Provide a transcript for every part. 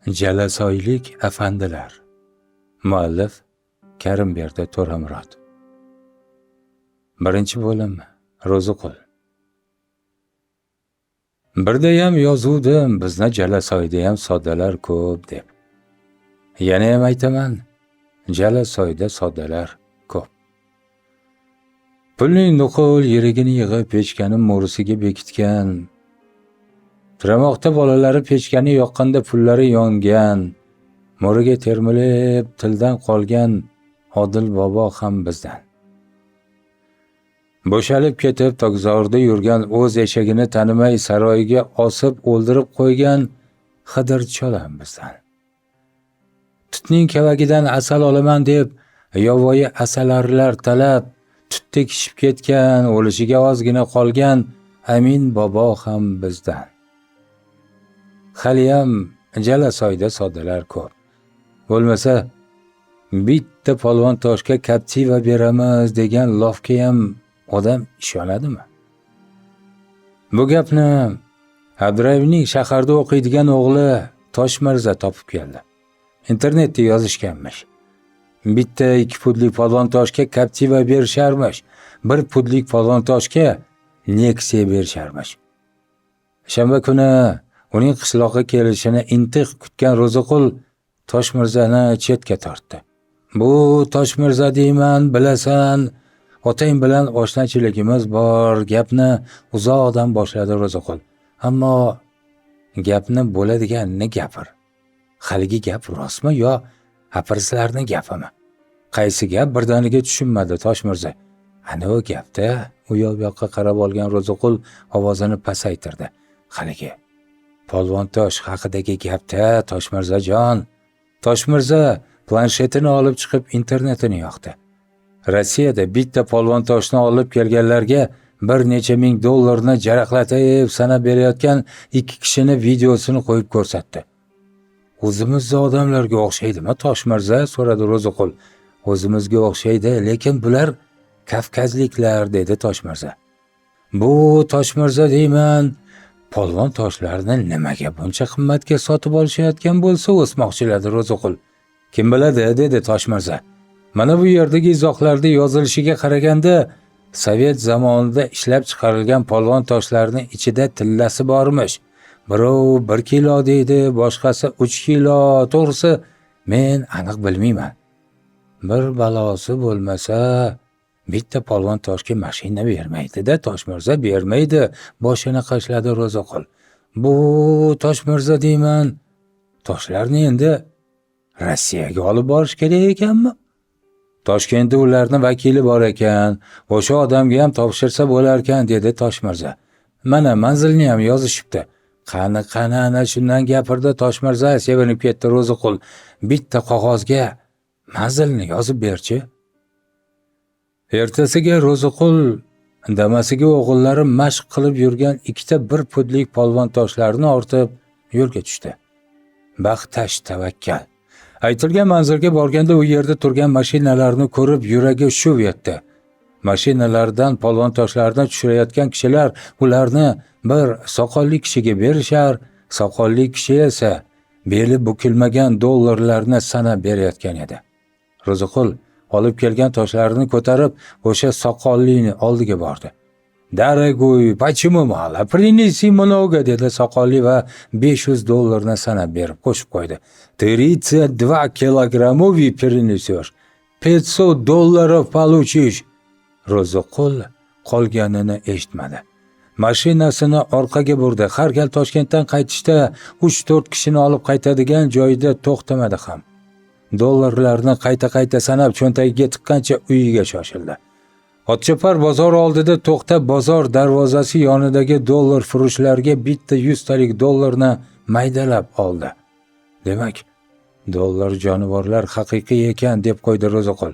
Jalasoylik afandilar. Muallif Karimberdi To'ramurod. Birinchi bo'lim. Ro'ziqul. Birdayam yozuvdim bizni Jalasoydayam soddalar ko'p deb. Yana ham aytaman, Jalasoyda soddalar ko'p. Pulning nuqul yirigini yig'ib pechkaning mo'risiga bekitgan. Tiramoqda bolalari pechkani yoqqanda pullari yongan. Mo'riga termilib tildan qolgan Odil bobo ham bizdan. Bo'shalib ketib tokzorda yurgan o'z eshagini tanimay saroyiga osib o'ldirib qo'ygan Xidir cholam bizdan. Tutning kavagidan asal olaman deb yovvoyi asalarlar talab tut tekishib ketgan, o'lishiga ozgina qolgan Amin bobo ham bizdan. Haliyam Jalasoyda soddalar ko'p. Bo'lmasa bitta polvon toshga Captiva beramiz degan lofga ham odam ishonadimi? Bu gapni Abdurayevning shaharda o'qiydigan o'g'li Toshmirza topib keldi. Internetda yozishganmish. Bitta 2 pudlik polvon toshga Captiva berisharmish. 1 pudlik polvon toshga Nexia berisharmish. Shanba kuni uning qishloqqa kelishini intiq kutgan Ro'ziqul Toshmirzani chetga tortdi. Bu Toshmirza deyman, bilasan, otang bilan oshnachiligimiz bor, gapni uzoqdan boshladi Ro'ziqul. Ammo gapni bo'ladiganini gapir. Haligi gap rostmi yo apirslarning gapimi? Qaysi gap birdaniga tushunmadi Toshmirza. Ana u gapda u yoqqa qarab olgan Ro'ziqul ovozini pasaytirdi. Haligi polvon tosh haqidagi gapda Toshmirzajon. Toshmirza planshetini olib chiqib internetini yoqdi. Rossiyada bitta polvon toshni olib kelganlarga bir necha ming dollarni jaraqlatib sanab berayotgan 2 kishining videosini qo'yib ko'rsatdi. O'zimizga odamlarga o'xshaydimi Toshmirza? So'radi Ro'ziqul. O'zimizga o'xshaydi, lekin bular Kavkazliklar, dedi Toshmirza. Bu Toshmirza deyman, polvon toshlarni nimaga buncha qimmatga sotib olishayotgan bo'lsa o'smoqchiladi Ro'ziqul. Kim biladi, dedi Toshmirza. Mana bu yerdagi izohlarda yozilishiga qaraganda Sovet zamonida ishlab chiqarilgan polvon toshlarning ichida tillasi bormish. Birov 1 kilo deydi, boshqasi 3 kilo. To'g'risi men aniq bilmayman. Bir balosi bo'lmasa bitta polvon toshga mashina bermaydi-da, Toshmirza bermaydi, boshini qashladi Ro'ziqul. Bu Toshmirza deyman, toshlarni endi Rossiyaga olib borish kerak ekanmi? Toshkentda ularning vakili bor ekan, o'sha odamga ham topshirsa bo'lar ekan, dedi Toshmirza. Mana manzilni ham yozishibdi. Qani ana shundan gapirdi Toshmirza, sevinib ketdi Ro'ziqul. Bitta qog'ozga manzilni yozib berchi. Ertasiga Ro'ziqul damasiga o'g'illari mashq qilib yurgan 2 1 pudlik polvon toshlarni ortib yo'lga tushdi. Baxtash tavakkal. Aytilgan manzilga borganda u yerda turgan mashinalarni ko'rib yuragi shuv etdi. Mashinalardan polvon toshlarni tushirayotgan kishilar ularni bir soqolli kishiga berishar, soqolli kishi esa beli bukilmagan dollarlarni sanab berayotgan edi. Ro'ziqul olib kelgan toshlarni ko'tarib o'sha soqollini oldiga bordi. Daragoy, почему мало? Принеси много, dedi soqolli va 500 dollarni sanab berib qo'shib qo'ydi. 32 kilogrammovi принесешь. 500 dollarов получишь. Ro'ziqul qolganini eshitmadi. Mashinasini orqaga burdi. Har gal Toshkentdan qaytishda 3-4 kishini olib qaytadigan joyida to'xtamadi ham. Dollarlarni qayta sanab cho'ntagiga tiqqancha uyiga shoshildi. Otchopar bozor oldida to'xtab, bozor darvozasi yonidagi dollar furushlarga bitta 100 talik dollarni maydalab oldi. Demak, dollar jonivorlar haqiqiy ekan, deb qo'ydi Ro'ziqul.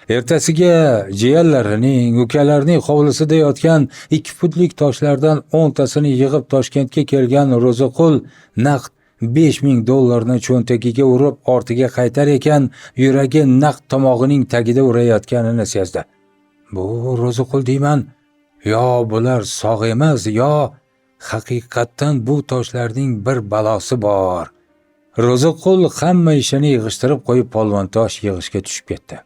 Ertasiga jiyanlarining, ukalarining hovlisida yotgan 2 pudlik toshlardan 10 tasini yig'ib Toshkentga kelgan Ro'ziqul naqd 5000 dollarni cho'ntagiga urib ortiga qaytar ekan, yuragi naqd tomog'ining tagida urayotganini sezdi. Bu Ro'ziqul deyman, yo bular sog' emas, yo haqiqatdan bu toshlarning bir balosi bor. Ro'ziqul hamma ishini yig'ishtirib qo'yib polvon tosh yig'ishga tushib ketdi.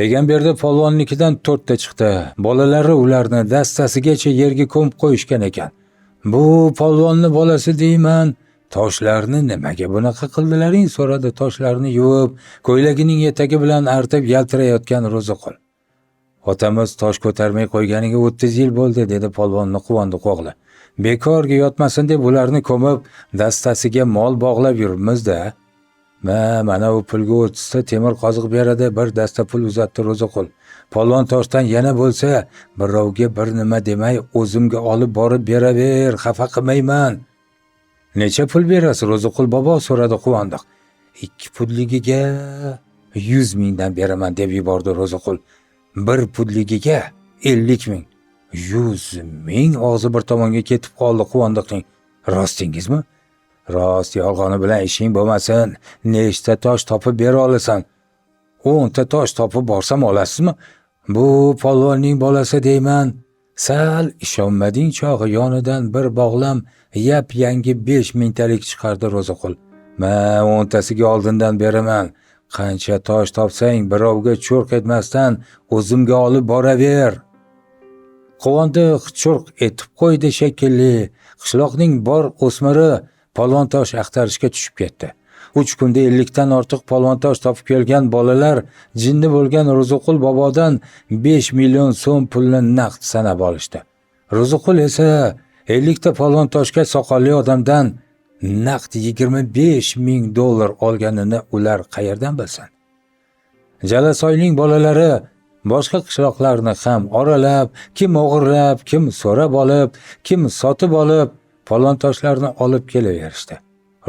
Egamberdi polvonnikidan 4 ta chiqdi. Bolalari ularni dastasigacha yerga ko'mib qo'yishgan ekan. Bu polvonni bolasi deyman. Toshlarni nimaga bunaqa qildilaring? So'radi toshlarni yuvib, ko'ylagining etagi bilan artib yaltirayotgan Ro'ziqul. Otamiz tosh ko'tarmay qo'yganiga 30 yil bo'ldi, dedi polvonni quvondi o'g'li. Bekorga yotmasin deb ularni ko'mib, dastasiga mol bog'lab yuribmiz-da. Mana u pulga 30 ta temir qoziq beradi, bir dasta pul uzatdi Ro'ziqul. Polvon toshdan yana bo'lsa, birovga bir nima demay o'zimga olib borib beraver, xafa qilmayman. Necha pul berasiz Ro'ziqul bobo? So'radi quvondiq. 2 pudligiga 100 mingdan beraman deb yubordi Ro'ziqul. 1 pudligiga 50 ming. 100 ming og'zi bir tomonga ketib qoldi quvondiqning. Rostingizmi? Rost, yolg'oni bilan ishing bo'lmasin. Nechta tosh topib bera olasan? 10 ta tosh topib borsam olasizmi? Bu polvonning bolasi deyman. Sal ishonmading chog'i yonidan bir bog'lam yap yangi 5 mingtalik chiqardi Ro'ziqul. 10 tasiga oldindan beraman. Qancha tosh topsang birovga cho'rq etmasdan o'zimga olib boraver. Quvondiq cho'rq etib qo'ydi shekilli. Qishloqning bor o'smiri polvon tosh axtarishga tushib ketdi. 3 kunda 50 dan ortiq polvon tosh topib kelgan bolalar jinni bo'lgan Ro'ziqul bobodan 5 million so'm pulni naqd sanab olishdi. Ro'ziqul esa 50 ta polvon toshga soqolli odamdan naqd 25 ming dollar olganini ular qayerdan bilsin? Jalasoyning bolalari boshqa qishloqlarni ham oralab, kim o'g'irlab, kim so'rab olib, kim sotib olib, polvon toshlarni olib kelaverishdi.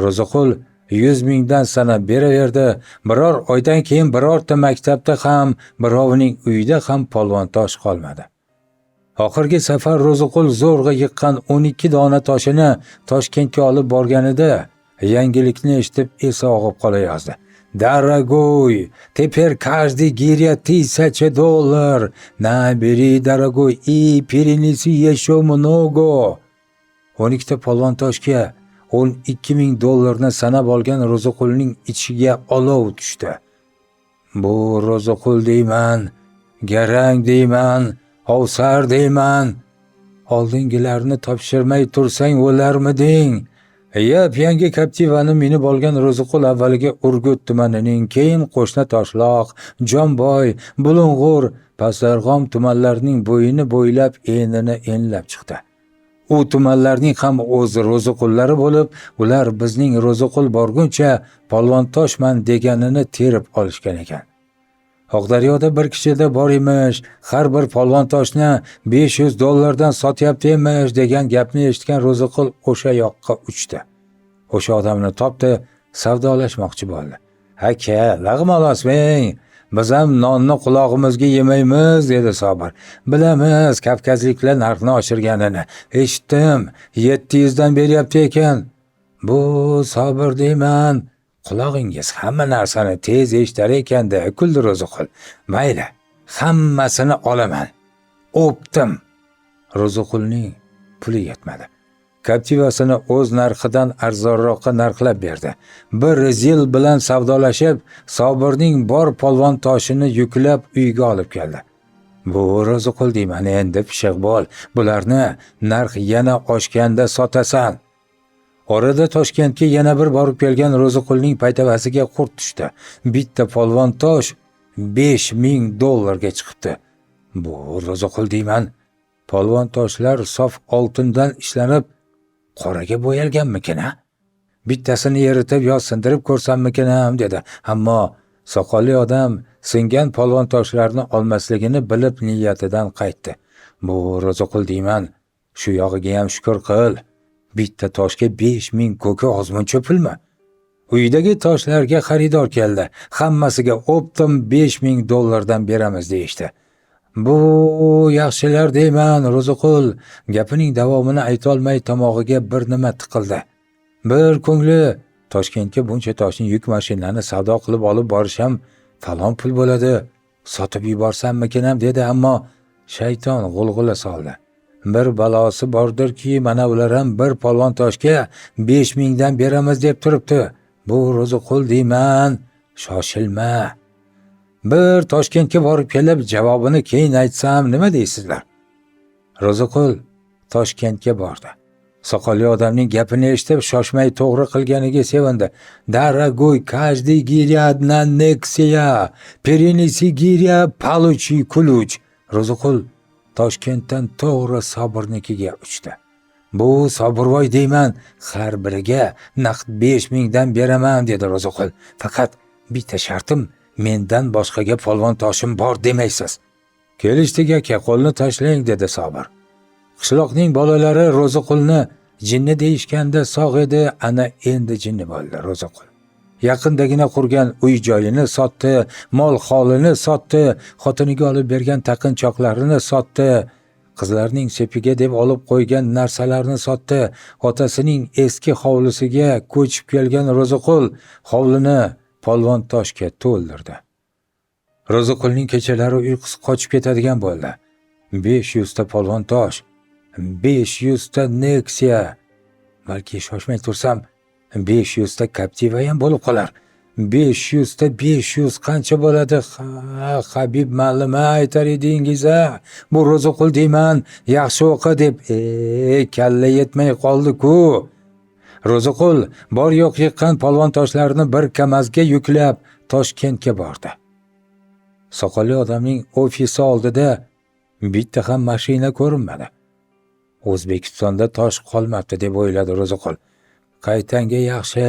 Ro'ziqul 100 mingdan sanab beraverdi. Biror oydan keyin birorta maktabda ham, birovning uyida ham polvon tosh qolmadi. Oxirgi safar Ro'ziqul zo'rg'a yiqqan 12 dona toshini Toshkentga olib borganida yangilikni eshitib esi og'ib qolayozdi. Daragoy, teper каждый гиря $1000. Naberi daragoy, и перенеси еще много. 12 ta polvon toshga 12 ming dollarni sanab olgan Ro'ziqulning ichiga olov tushdi. Bu Ro'ziqul deyman, garang deyman, ovsar deyman. Oldingilarni topshirmay tursang o'larmiding? Yap yangi Captiva'ni minib olgan Ro'ziqul avvaliga Urgut tumanining, keyin qo'shni Toshloq, Jonboy, Bulung'ur, Pastdarg'om tumanlarining bo'yini bo'ylab enini enlab chiqdi. U tumanlarning ham o'z Ro'ziqullari bo'lib, ular bizning Ro'ziqul borguncha polvon toshman deganini terib olishgan ekan. Oqdaryoda bir kishida bor emish, har bir polvon toshni $500 sotyapti emish degan gapni eshitgan Ro'ziqul o'sha yoqqa uchdi. O'sha odamni topdi, savdolashmoqchi bo'ldi. "Aka, lag'im olasmang. Biz ham nonni qulog'imizga yemaymiz", dedi Sobir. "Bilamiz, kavkazliklar narxni oshirganini. Eshitdim, 700 dan beryapti ekan." "Bu Sobir deyman, qulog'ingiz hamma narsani tez eshitar ekanda", kuldi Ro'ziqul. "Mayli, hammasini olaman. O'pdim." Ro'ziqulning puli yetmadi. Captiva'sini o'z narxidan arzonroqqa narxlab berdi. Bir zil bilan savdolashib, Sobirning bor polvon toshini yuklab uyga olib keldi. "Bu Ro'ziqul deyman, endi pishiq bo'l. Bularni narx yana oshganda sotasan." Orada Toshkentga yana bir borib kelgan Ro'ziqulning paytavasiga qurt tushdi. Bitta polvon tosh $5000 chiqibdi. "Bu Ro'ziqul deyman, polvon toshlar sof oltindan ishlanib qoraga bo'yalganmikin ha? Bittasini eritib yo sindirib ko'rsammikin ham", dedi. Ammo soqolli odam singan polvon toshlarni olmasligini bilib niyatidan qaytdi. "Bu Ro'ziqul deyman, shu yog'iga ham shukr qil. Bitta toshga 5000 ko'ki ozmuncha pulmi? Uydagi toshlarga xaridor keldi. Hammasiga o'ptim, $5000 dan beramiz deyishdi." "Bu yaxshilar deyman, Ro'ziqul", gapining davomini aytolmay tomog'iga bir nima tiqildi. Bir ko'ngli Toshkentga buncha toshni yuk mashinani savdo qilib olib borisham falon pul bo'ladi. Sotib yuborsammikin ham dedi, ammo shayton g'ulg'ula soldi. "Bir balosi bordirki, mana ular ham bir polvon toshga 5000 dan beramiz deb turibdi. Bu Ro'ziqul deyman, shoshilma. Bir Toshkentga borib kelib javobini keyin aytsam nima deysizlar? Ro'ziqul Toshkentga bordi. Soqolli odamning gapini eshitib shoshmay to'g'ri qilganiga sevindi. Daragoy, каждый гирят на Nexia, перенеси гиря, получи ключ. Ro'ziqul Toshkentdan to'g'ri Sobirnikiga uchdi. Bu Sobirvoy deyman, har biriga naqd 5000 dan beraman dedi Ro'ziqul. Faqat bitta shartim, mendan boshqaga polvon toshim bor demaysiz. Kelishdik aka, qo'lni tashlang dedi Sobir. Qishloqning bolalari Ro'ziqulni jinni deyishganda sog' edi, ana endi jinni bo'ldi Ro'ziqul. Yaqindagina qurgan uy joyini sotdi, mol holini sotdi, xotiniga olib bergan taqinchoqlarini sotdi, qizlarning sepiga deb olib qo'ygan narsalarni sotdi, otasining eski hovlisiga ko'chib kelgan Ro'ziqul hovlini polvon toshga to'ldirdi. Ro'ziqulning kechalari uyqusi qochib ketadigan bo'ldi. 500 ta polvon tosh, 500 ta Nexia, balki shoshmay tursam 500 ta Captiva ham bo'lib qolar. 500 ta 500 qancha bo'ladi? Habib ma'lima aytar edingiz-a. Bu Ro'ziqul deyman, yaxshi o'qi deb, kalla yetmay qoldi-ku. Ro'ziqul bor yo'q yiqqan polvon toshlarni bir kamazga yuklab Toshkentga bordi. Soqolli odamning ofisi oldida bitta ham mashina ko'rinmadi. O'zbekistonda tosh qolmabdi deb o'yladi Ro'ziqul. Qaytanga yaxshi,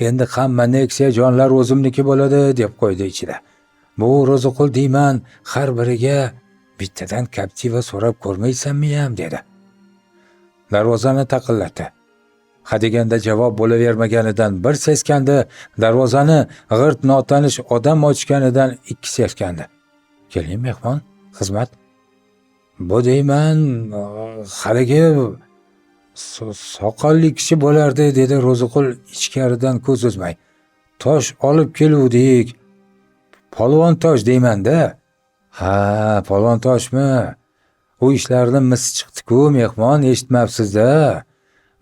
endi hamma Nexia jonlar o'zimniki bo'ladi deb qo'ydi ichida. Bu Ro'ziqul deyman, har biriga bittadan Captiva so'rab ko'rmaysanmi ham dedi. Darvozani taqillatdi. Hadeganda javob bo'lavermaganidan bir seskandi, darvozani g'irt notanish odam ochganidan ikki seskandi. Keling mehmon, xizmat. Bu deyman, haligi soqolli kishi bo'lardi dedi Ro'ziqul ichkaridan ko'z uzmay. Tosh olib keluvdik. Polvon tosh deyman-da. Ha, polvon toshmi? U ishlarni mis chiqdi-ku mehmon, eshitmabsiz-da.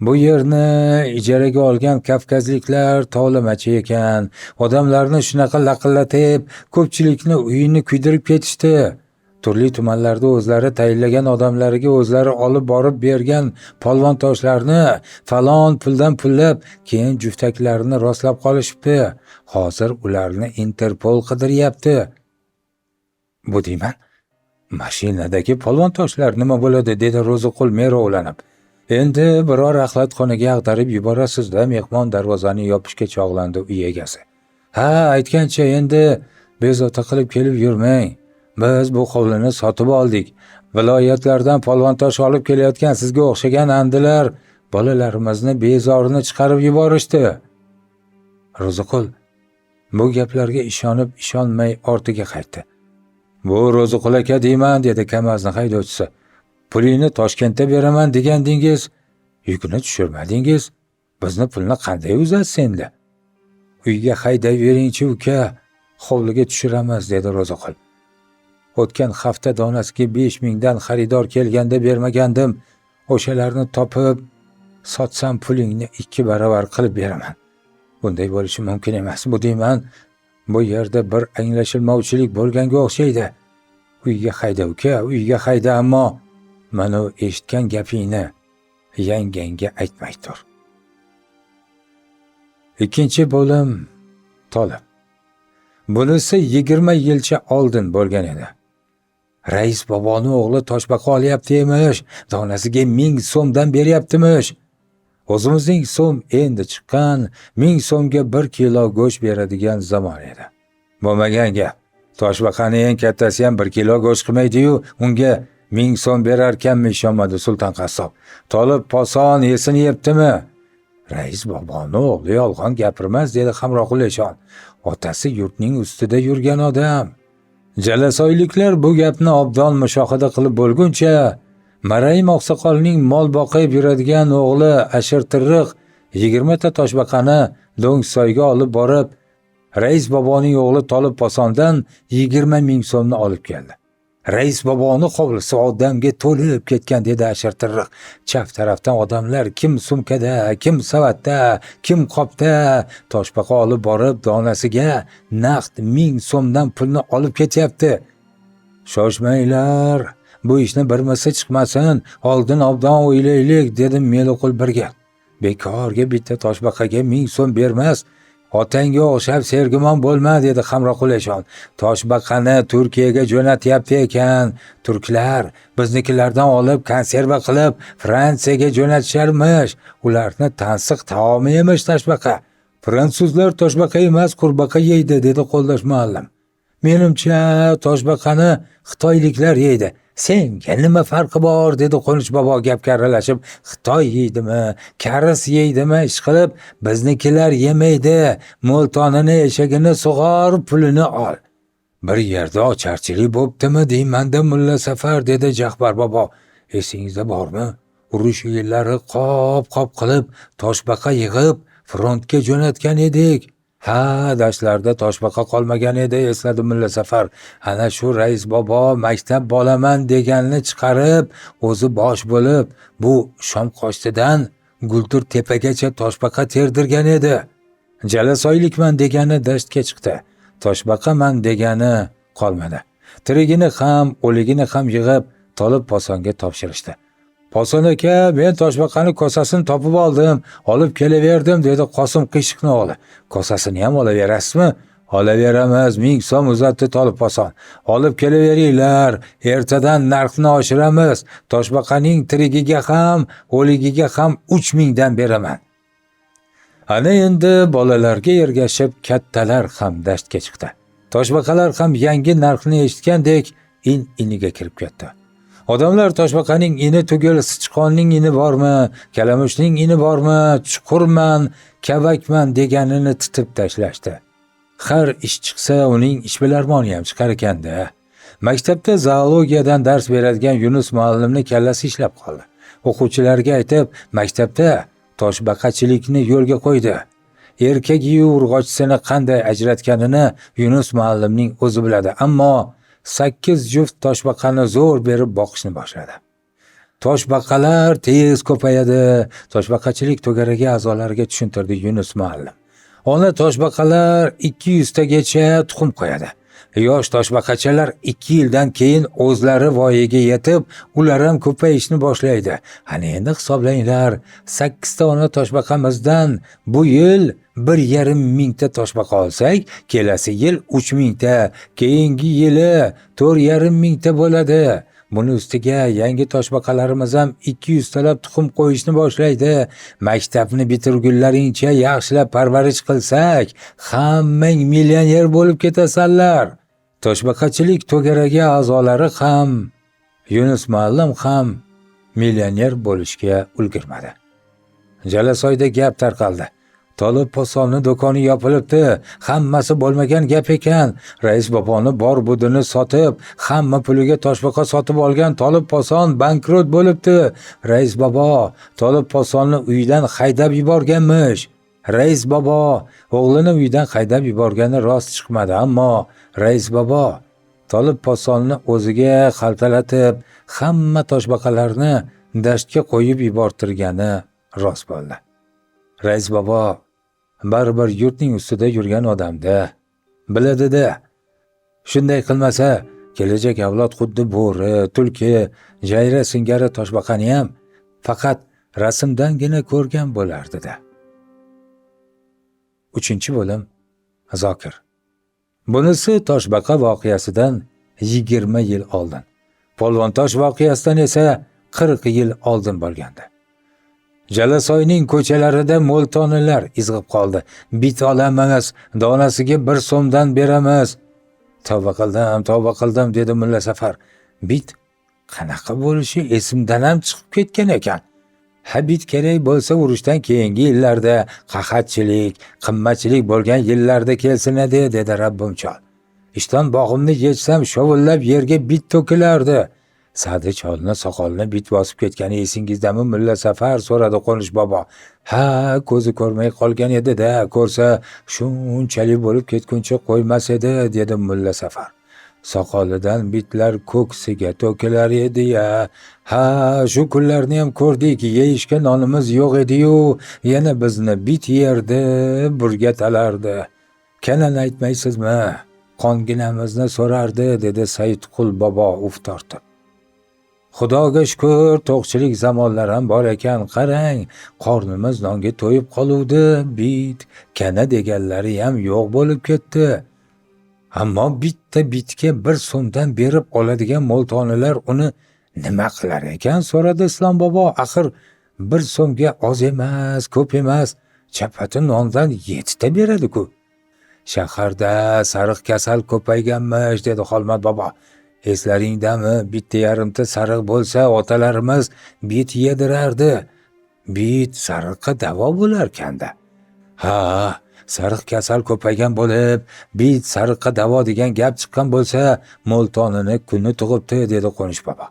Bu yerni ijaraga olgan kavkazliklar tovlamachi ekan. Odamlarni shunaqa laqillatib, ko'pchilikni uyini kuydirib ketishdi. Turli tumanlarda o'zlari tayinlagan odamlariga o'zlari olib borib bergan polvon toshlarni falon puldan pullab, keyin juftaklarini rostlab qolishibdi. Hozir ularni Interpol qidiryapti. Bu deyman, mashinadagi polvon toshlar nima bo'ladi dedi Ro'ziqul merovlanib. Endi biror axlatxonaga ag'darib yuborasiz-da, mehmon darvozani yopishga chog'landi uy egasi. Ha, aytgancha endi bezovta qilib kelib yurmang. Biz bu hovlini sotib oldik. Viloyatlardan polvon tosh olib kelayotgan sizga o'xshagan andilar bolalarimizni bezorini chiqarib yuborishdi. Ro'ziqul bu gaplarga ishonib-ishonmay ortiga qaytdi. Bu Ro'ziqul aka deyman dedi Kamazni haydovchisi. Pulingni Toshkentda beraman degandingiz, yukni tushirmadingiz. Bizni pulni qanday uzasiz endi? Uyga haydayveringchi uka, hovliga tushiramiz dedi Ro'ziqul. O'tgan hafta donasiga 5000 dan xaridor kelganda bermagandim. O'shalarni topib sotsam pulingni 2 baravar qilib beraman. Bunday bo'lishi mumkin emas. Bu deyman, bu yerda bir anglashilmovchilik bo'lganga o'xshaydi. Uyga hayda uka, uyga hayda, ammo mana eshitgan gapingni yangangga aytmay tur. Ikkinchi bo'lim Tolib. Bunisi 20 yilcha oldin bo'lgan edi. Rais boboning o'g'li toshbaqa olyapti emish, donasiga 1000 so'mdan beryaptimish. O'zimizning so'm endi chiqqan, 1000 so'mga 1 kilo go'sht beradigan zamon edi. Bo'lmagan gap. Toshbaqaning eng kattasi ham 1 kilo go'sht qilmaydi-yu, unga 1000 so'm berarkanmi ishonmadi Sulton qassob. Tolib poson yesini yebdimi? Rais boboning o'g'li yolg'on gapirmas dedi Hamroqul eshon. Otasi yurtning ustida yurgan odam. Jalasoyliklar bu gapni obdon mushohada qilib bo'lguncha, Marayim oqsoqolning mol boqib yuradigan o'g'li Ashir Tirriq 20 ta toshbaqani Do'ngsoyga olib borib, Rais boboning o'g'li Tolib posondan 20 000 so'mni olib keldi. Rais boboni hovlisi odamga to'lib ketgan, dedi ashirtirriq. Chap tarafdan odamlar kim sumkada, kim savatda, kim qopda toshbaqa olib borib donasiga naqd 1000 so'mdan pulni olib ketyapti. Shoshmanglar, bu ishni birmisi chiqmasin, oldin obdon o'ylaylik, dedim Meliqul birga. Bekorga bitta toshbaqaga 1000 so'm bermas, otangga o'xshab sergumon bo'lma, dedi Hamroqul eshon. Toshbaqani Turkiyaga jo'natyapti ekan. Turklar biznikilardan olib konserva qilib Fransiyaga jo'natisharmish. Ularni tansiq taomi emish toshbaqa. Fransuzlar toshbaqa emas, qurbaqa yeydi, dedi qo'ldosh muallim. Menimcha toshbaqani xitoyliklar yeydi. Senga nima farqi bor, dedi Qo'nish bobo gapga aralashib. Xitoy yeydimi, karis yeydimi, ish qilib biznikilar yemaydi. Mo'ltonini eshagini sug'or, pulini ol. Bir yerda ocharchilik bo'ptimi deymanda mulla Safar, dedi Jahbar bobo. Esingizda bormi? Urush yillari qop qilib toshbaqa yig'ib frontga jo'natgan edik. Ha, dashtlarda toshbaqa qolmagan edi, esladi mulla Safar. Ana shu rais bobo maktab bolaman deganini chiqarib, o'zi bosh bo'lib, bu Shom qoshtidan Gultur tepagacha toshbaqa terdirgan edi. Jalasoylikman degani dashtga chiqdi. Toshbaqaman degani qolmadi. Tirigini ham, o'ligini ham yig'ib Tolib posonga topshirishdi. Poson aka, men toshbaqani kosasini topib oldim, olib kelaverdim, dedi Qosim qiyshiqni o'g'li. Kosasini ham olaverasizmi? Olaveramiz, 1000 so'm uzatdi Tolib poson. Olib kelaveringlar, ertadan narxni oshiramiz. Toshbaqaning tirigiga ham, o'ligiga ham 3000 dan beraman. Ana endi bolalarga ergashib kattalar ham dashtga chiqdi. Toshbaqalar ham yangi narxni eshitgandek iniga kirib ketdi. Odamlar toshbaqaning ini tugul, sichqonning ini bormi, kalamushning ini bormi, chuqurman, kavakman deganini titib tashlashdi. Har ish chiqsa uning ishbilarmoni ham chiqar ekanda. Maktabda zoologiyadan dars beradigan Yunus muallimni kallasi ishlab qoldi. O'quvchilarga aytib, maktabda toshbaqachilikni yo'lga qo'ydi. Erkagiyu urg'ochisini qanday ajratganini Yunus muallimning o'zi biladi, ammo 8 juft toshbaqani zo'r berib boqishni boshladi. Toshbaqalar tez ko'payadi. Toshbaqachilik to'garagi a'zolariga tushuntirdi Yunus muallim. Ona toshbaqalar 200 tagacha tuxum qo'yadi. Yosh toshbaqachalar 2 yildan keyin o'zlari voyaga yetib, ular ham ko'payishni boshlaydi. Ana endi hisoblanglar, 8 ta ona toshbaqamizdan bu yil 1,5 mingta toshbaqa olsak, kelasi yil 3000 ta, keyingi yili 4,5 mingta bo'ladi. Buni ustiga yangi toshbaqalarimiz ham 200 talab tuxum qo'yishni boshlaydi. Maktabni bitirgunlaringcha yaxshilab parvarish qilsak, hammang millioner bo'lib ketasanlar. Toshbaqachilik to'garagi a'zolari ham, Yunus muallim ham millioner bo'lishga ulgurmadi. Jalasoyda gap tarqaldi. Tolib posonni do'koni yopilibdi, hammasi bo'lmagan gap ekan. Rais boboni bor budini sotib, hamma puliga toshbaqa sotib olgan Tolib poson bankrot bo'libdi. Rais bobo Tolib posonni uydan haydab yuborganmish. Rais bobo o'g'lini uydan haydab yuborgani rost chiqmadi, ammo rais bobo Tolib posonni o'ziga xaltalatib, hamma toshbaqalarni dashtga qo'yib yubortirgani rost bo'ldi. Rais bobo baribir yurtning ustida yurgan odamda, biladi-da. Shunday qilmasa, kelajak avlod xuddi bo'ri, tulki, jayra singari toshbaqani ham faqat rasmdangina ko'rgan bo'lardi-da. 3-bo'lim Zokir. Bunisi toshbaqa voqeasidan 20 yil oldin. Polvontosh voqeasidan esa 40 yil oldin bo'lgandi. Jalasoyning ko'chalarida mo'ltonilar izg'ib qoldi. Bit olamiz, donasiga 1 so'mdan beramiz. Tavba qildim, dedi mulla Safar. Bit qanaqa bo'lishi esimdan ham chiqib ketgan ekan. Bit kerak bo'lsa urushdan keyingi yillarda qahatchilik, qimmatchilik bo'lgan yillarda kelsin edi, dedi Rabbimchol. Ishton bog'imni yechsam shovullab yerga bit to'kilardi. Sadi cholni soqolni bit bosib ketgani esingizdami mulla Safar, so'radi Qo'nish bobo. Ha, ko'zi ko'rmay qolgan edi-da, ko'rsa shunchalik bo'lib ketguncha qo'ymas edi, dedi mulla Safar. soqolidan bitlar ko'ksiga to'kilar edi-ya. Ha, shu kunlarni ham ko'rdik, yeyishga nonimiz yo'q edi-yu, yana bizni bit yerdi, burga talardi. Kanan aytmaysizmi? Qonginamizni so'rardi, dedi Saidqul bobo uf tortib. Xudoga shukur, to'qchilik zamonlar ham bor ekan, qarang, qornimiz nonga to'yib qoluvdi, bit, kana deganlari ham yo'q bo'lib ketdi. Ammo bitta bitga 1 so'mdan berib oladigan mo'ltonilar uni nima qilar ekan, so'radi Islom bobo. Axir 1 so'mga oz emas, ko'p emas, chapati nondan 7 ta beradi-ku. Shaharda sariq kasal ko'payganmish, dedi Xolmat bobo. Eslaringdami, bitta yarimta sariq bo'lsa, otalarimiz bit yedirardi. Bit sariqqa davo bo'larkanda. Ha, sariq kasal ko'paygan bo'lib, bit sariqqa davo degan gap chiqqan bo'lsa, mo'ltonini kuni tug'ibdi, dedi Qo'nish bobo.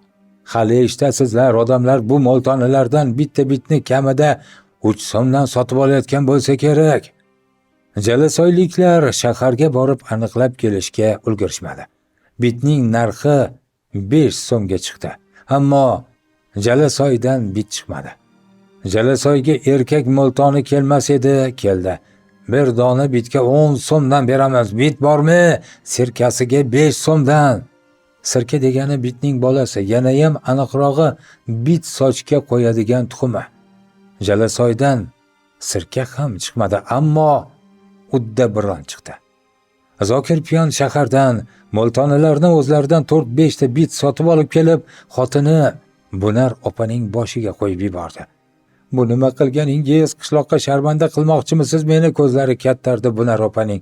Hali eshitasizlar, odamlar bu mo'ltonilardan bitta bitni kamida 3 so'mdan sotib olayotgan bo'lsa kerak. Jalasoyliklar shaharga borib aniqlab kelishga ulgurishmadi. Bitning narxi 5 so'mga chiqdi. Ammo Jalasoydan bit chiqmadi. Jalasoyga erkak mo'ltoni kelmas edi, keldi. Bir dona bitga 10 so'mdan beramiz. Bit bormi? Sirkasiga 5 so'mdan. Sirka degani bitning bolasi, yana ham aniqrog'i bit sochga qo'yadigan tuxumi. Jalasoydan sirka ham chiqmadi, ammo udda biron chiqdi. Zokir piyon shahardan mo'ltonilarni o'zlaridan 4-5 ta bit sotib olib kelib, xotini Bunar opaning boshiga qo'yib yubordi. Bu nima qilganingiz? Qishloqqa sharmanda qilmoqchimisiz meni? Ko'zlari kattardi Bunar opaning.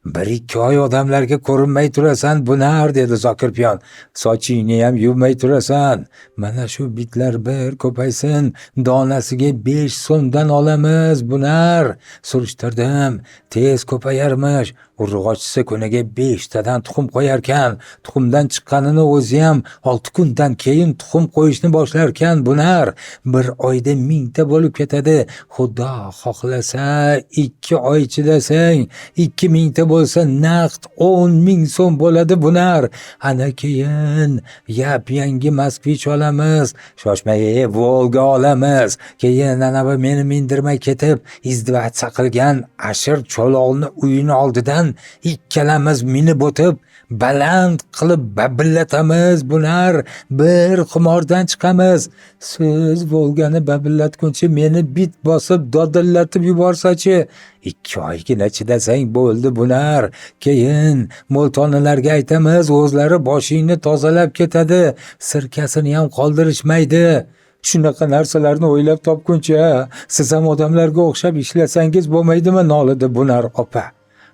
1-2 oy odamlarga ko'rinmay turasan, Bunar, dedi Zokir piyon. Sochingni ham yuvmay turasan. Mana shu bitlar bir ko'paysin, donasiga 5 so'mdan olamiz, Bunar. Surishtirdim, tez ko'payarmish. Urg'ochisi kuniga 5 tadan tuxum qo'yarkan, tuxumdan chiqqanini o'zi ham 6 kundan keyin tuxum qo'yishni boshlarkan, Bunar. 1 oyda 1000 ta bo'lib ketadi. Xudo xohlasa 2 oy chidasang, 2000 ta bo'lsa naqd 10,000 so'm bo'ladi, Bunar. Ana keyin yangi Moskvich olamiz, shoshmay Volga olamiz. Keyin ana bu meni mindirmay ketib, izdivotsa qilgan ashir cho'loqni uyini oldidan ikkalamiz minib o'tib, baland qilib babillatamiz, Bunar. Bir xumordan chiqamiz. Siz Volgani babillatguncha meni bit bosib dodillatib yuborsachi, 2 oygina chidasang bo'ldi, Bunar. Keyin mo'ltonilarga aytamiz, o'zlari boshingni tozalab ketadi, sirkasini ham qoldirishmaydi. Shunaqa narsalarni o'ylab topguncha siz ham odamlarga o'xshab ishlasangiz bo'lmaydimi, nolidi Bunar opa.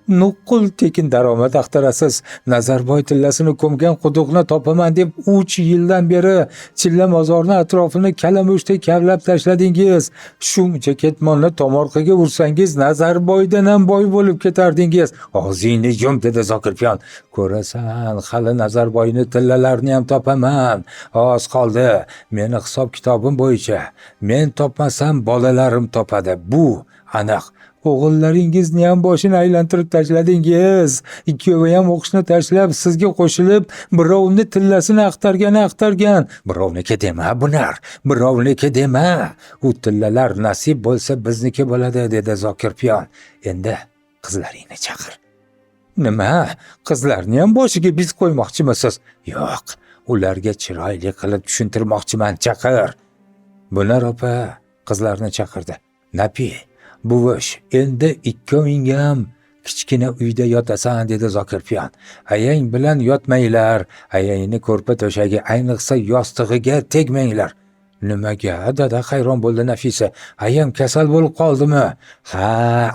Nuqul tekin daromad axtarasiz. Nazarboy tillasini ko'mgan quduqni topaman deb 3 yildan beri chilla mozorni atrofini kalamushdek kavlab tashladingiz. Shuncha ketmonni tomorqaga ursangiz Nazarboydan ham boy bo'lib ketardingiz. Og'zingni yum, dedi Zokir piyon. Ko'rasan, hali Nazarboyni tillalarni ham topaman. Oz qoldi. Meni hisob kitobim bo'yicha men topmasam bolalarim topadi. Bu aniq. O'g'illaringizni ham boshini aylantirib tashladingiz. Ikkovi ham o'qishni tashlab sizga qo'shilib, birovni tillasini axtargan. Birovniki dema, Bunar, birovniki dema. U tillalar nasib bo'lsa bizniki bo'ladi, dedi Zokir piyon. Endi qizlaringni chaqir. Nima? Qizlarni ham boshiga biz qo'ymoqchimisiz? Yo'q, ularga chiroyli qilib tushuntirmoqchiman, chaqir. Bunar opa qizlarni chaqirdi. Napi, buvish, endi ikkoving ham kichkina uyda yotasan, dedi Zokir piyon. Ayang bilan yotmanglar. Ayangni ko'rpa to'shagi, ayniqsa yostig'iga tegmanglar. Nimaga, dada? Hayron bo'ldi Nafisa. Ayam kasal bo'lib qoldimi? Ha,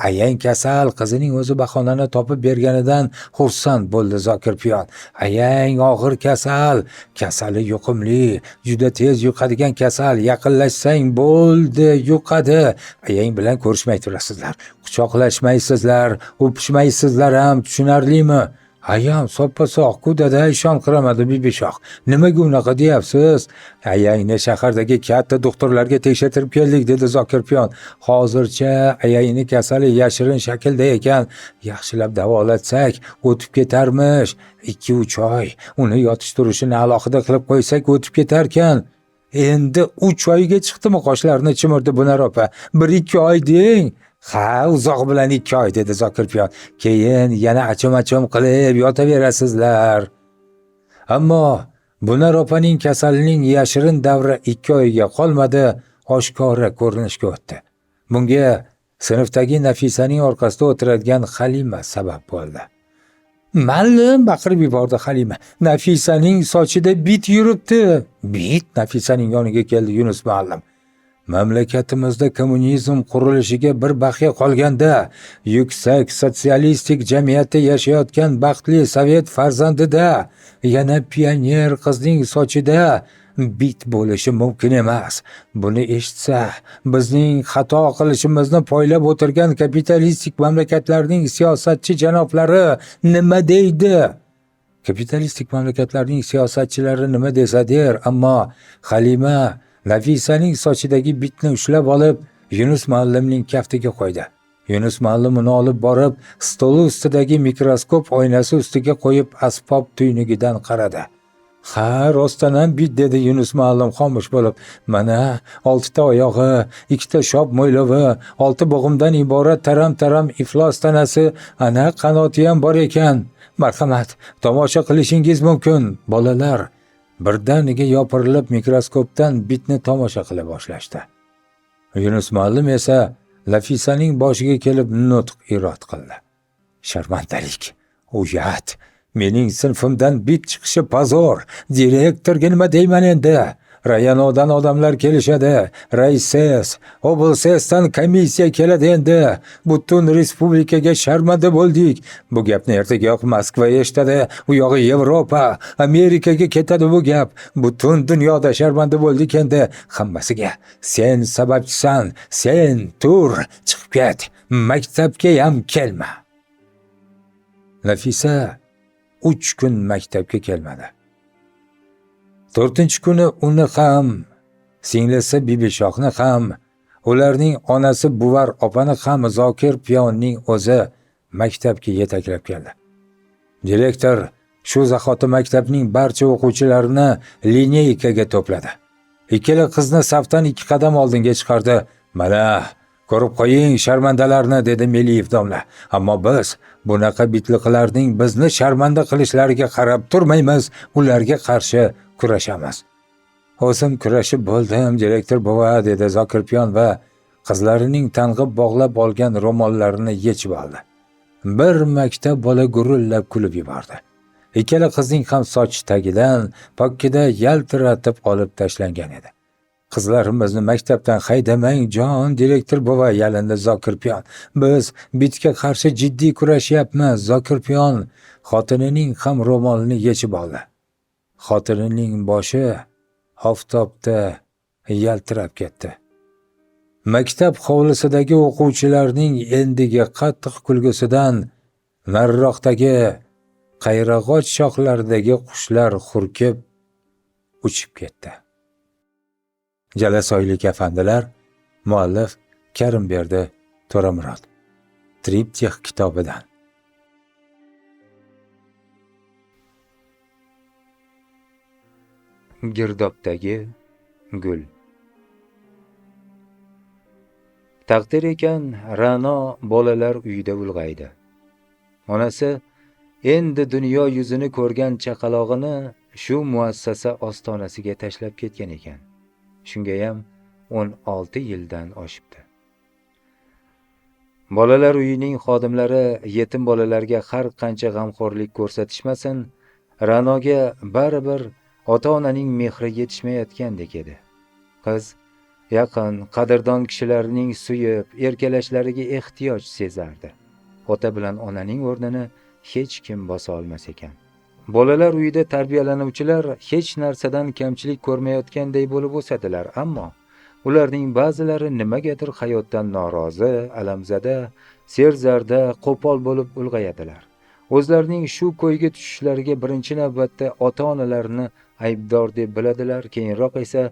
ayang kasal. Qizining o'zi bahonani topib berganidan xursand bo'ldi Zokir piyon. Ayang og'ir kasal. Kasali yuqumli, juda tez yuqadigan kasal. Yaqinlashsang bo'ldi, yuqadi. Ayang bilan ko'rishmay turasizlar, quchoqlashmaysizlar, o'pishmaysizlar ham, tushunarlimi? Ayam soppa-sog'-ku dada, ishonqiramadi Bibishoq. Nimaga unaqa deyapsiz? Ayangni shahardagi katta doktorlarga tekshirtirib keldik, dedi Zokirjon. Hozircha ayangni kasali yashirin shaklda ekan. Yaxshilab davolatsak, o'tib ketarmish. 2-3 oy uni yotish turishini alohida qilib qo'ysak o'tib ketarkan. Endi 3 oyga chiqdimi, qoshlarini chimirdi Bunar opa. 1-2 oy deng. Ha, uzoq bilan 2 oy, dedi Zokirjon. Keyin yana achim-achim qilib yotaverasizlar. Ammo Bunar opaning kasalining yashirin davri 2 oyga qolmadi, oshkora ko'rinishga o'tdi. Bunga sinfdagi Nafisaning orqasida o'tiradigan Halima sabab bo'ldi. "Mallim", baqirib yubordi Halima. "Nafisaning sochida bit yuribdi." "Bit?" Nafisaning yoniga keldi Yunus muallim. Mamlakatimizda kommunizm qurilishiga bir baqiya qolganda, yuksak sotsialistik jamiyatda yashayotgan baxtli sovet farzandida yana pioner qizning sochida bit bo'lishi mumkin emas. Buni eshitsa, bizning xato qilishimizni poylab o'tirgan kapitalistik mamlakatlarning siyosatchi janoblari nima deydi? Kapitalistik mamlakatlarning siyosatchilari nima desa der, ammo Halima Nafisaning sochidagi bitni ushlab olib, Yunus muallimning kaftiga qo'ydi. Yunus muallim uni olib borib, stoli ustidagi mikroskop oynasi ustiga qo'yib, asbob tuynugidan qaradi. "Ha, rostdan ham bit", dedi Yunus muallim xomush bo'lib. "Mana 6 ta oyog'i, 2 ta shop mo'ylovi, 6 bo'g'imdan iborat taram-taram iflos tanasi, ana qanoti ham bor ekan. Marhamat, tomosha qilishingiz mumkin." Bolalar birdaniga yopirilib mikroskopdan bitni tomosha qila boshlashdi. Yunus muallim esa Nafisaning boshiga kelib nutq irod qildi. "Sharmandalik, uyat, mening sinfimdan bit chiqishi pozor. Direktorga nima deyman endi? Rayanodan odamlar kelishadi, rayses, oblsesdan komissiya keladi endi. Butun respublikaga sharmanda bo'ldik. Bu gapni ertaga Moskva eshitadi, u yog'i Yevropa, Amerikaga ketadi bu gap. Butun dunyoda sharmanda bo'ldik endi. Hammasiga sen sababchisan. Sen tur, chiqib ket. Maktabga ham kelma." Nafisa 3 kun maktabga kelmadi. 4-chi kuni uni ham, singlisi Bibishoqni ham, ularning onasi Buvar opani ham Zokirjonning o'zi maktabga yetaklab keldi. Direktor shu zahoti maktabning barcha o'quvchilarini lineykaga to'pladi. Ikkala qizni safdan 2 qadam oldinga chiqardi. "Mana, ko'rib qo'ying sharmandalarni", dedi Meliyev domla. "Ammo biz bunaqa bitliqlarning bizni sharmanda qilishlariga qarab turmaymiz, ularga qarshi kurashamiz." "O'zim kurashib bo'ldim, direktor bova", dedi Zokirjon va qizlarining tang'ib bog'lab olgan ro'mollarini yechib oldi. Bir maktab bola gurullab kulib yubordi. Ikkala qizning ham soch tagidan pokkida yaltiratib olib tashlangan edi. "Qizlarimizni maktabdan haydamang jon direktor bova", yalindi Zokirjon. "Biz bitga qarshi jiddiy kurashyapmiz." Zokirjon xotinining ham ro'molini yechib oldi. Xotinining boshi oftobda yaltirab ketdi. Maktab hovlisidagi o'quvchilarning endigi qattiq kulgusidan nariroqdagi qayrag'och shoxlaridagi qushlar hurkib uchib ketdi. Jalasoylik afandilar, muallif Karimberdi To'ramurod. Triptix kitobidan. Girdobdagi gul. Taqdir ekan, Ra'no bolalar uyida ulg'aydi. Onasi endi dunyo yuzini ko'rgan chaqalog'ini shu muassasa ostonasiga tashlab ketgan ekan. Shunga ham 16 yildan oshibdi. Bolalar uyining xodimlari yetim bolalarga har qancha g'amxo'rlik ko'rsatishmasin, Ra'noga baribir ota-onaning mehri yetishmayotgandek edi. Qiz yaqin, qadrdon kishilarning suyib, erkalashlariga ehtiyoj sezardi. Ota bilan onaning o'rnini hech kim bosa olmas ekan. Bolalar uyida tarbiyalanuvchilar hech narsadan kamchilik ko'rmayotganday bo'lib o'sadilar, ammo ularning ba'zilari nimagadir hayotdan norozi, alamzada, serzarda, qo'pol bo'lib ulg'ayadilar. O'zlarining shu ko'yga tushishlariga birinchi navbatda ota-onalarini aybdor deb biladilar, keyinroq esa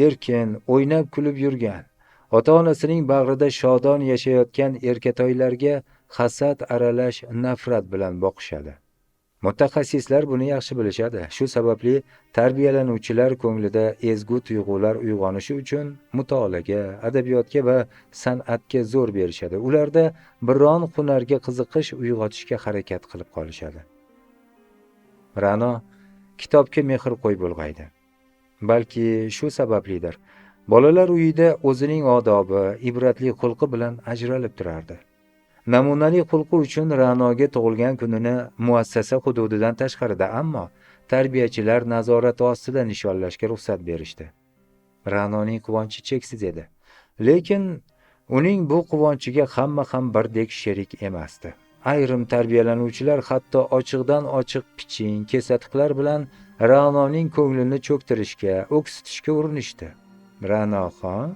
erkin, o'ynab kulib yurgan, ota-onasining bag'rida shodon yashayotgan erkatoylarga hasad aralash nafrat bilan boqishadi. Mutaxassislar buni yaxshi bilishadi. Shu sababli tarbiyalanuvchilar ko'nglida ezgu tuyg'ular uyg'onishi uchun mutolaaga, adabiyotga va san'atga zo'r berishadi. Ularda biron hunarga qiziqish uyg'otishga harakat qilib qolishadi. Ra'no kitobga mehr qo'y bulg'aydi. Balki shu sabablidir. Bolalar uyida o'zining odobi, ibratli xulqi bilan ajralib turardi. Namunali xulqi uchun Ra'noga tug'ilgan kunini muassasa hududidan tashqarida, ammo tarbiyachilar nazorati ostida nishonlashga ruxsat berishdi. Ra'noning quvonchi cheksiz edi. Lekin uning bu quvonchiga hamma ham birdek sherik emasdi. Ayrim tarbiyalanuvchilar hatto ochiqdan ochiq piching, kesatiqlar bilan Ra'noning ko'nglini cho'ktirishga, o'ksitishga urinishdi. Ra'noxon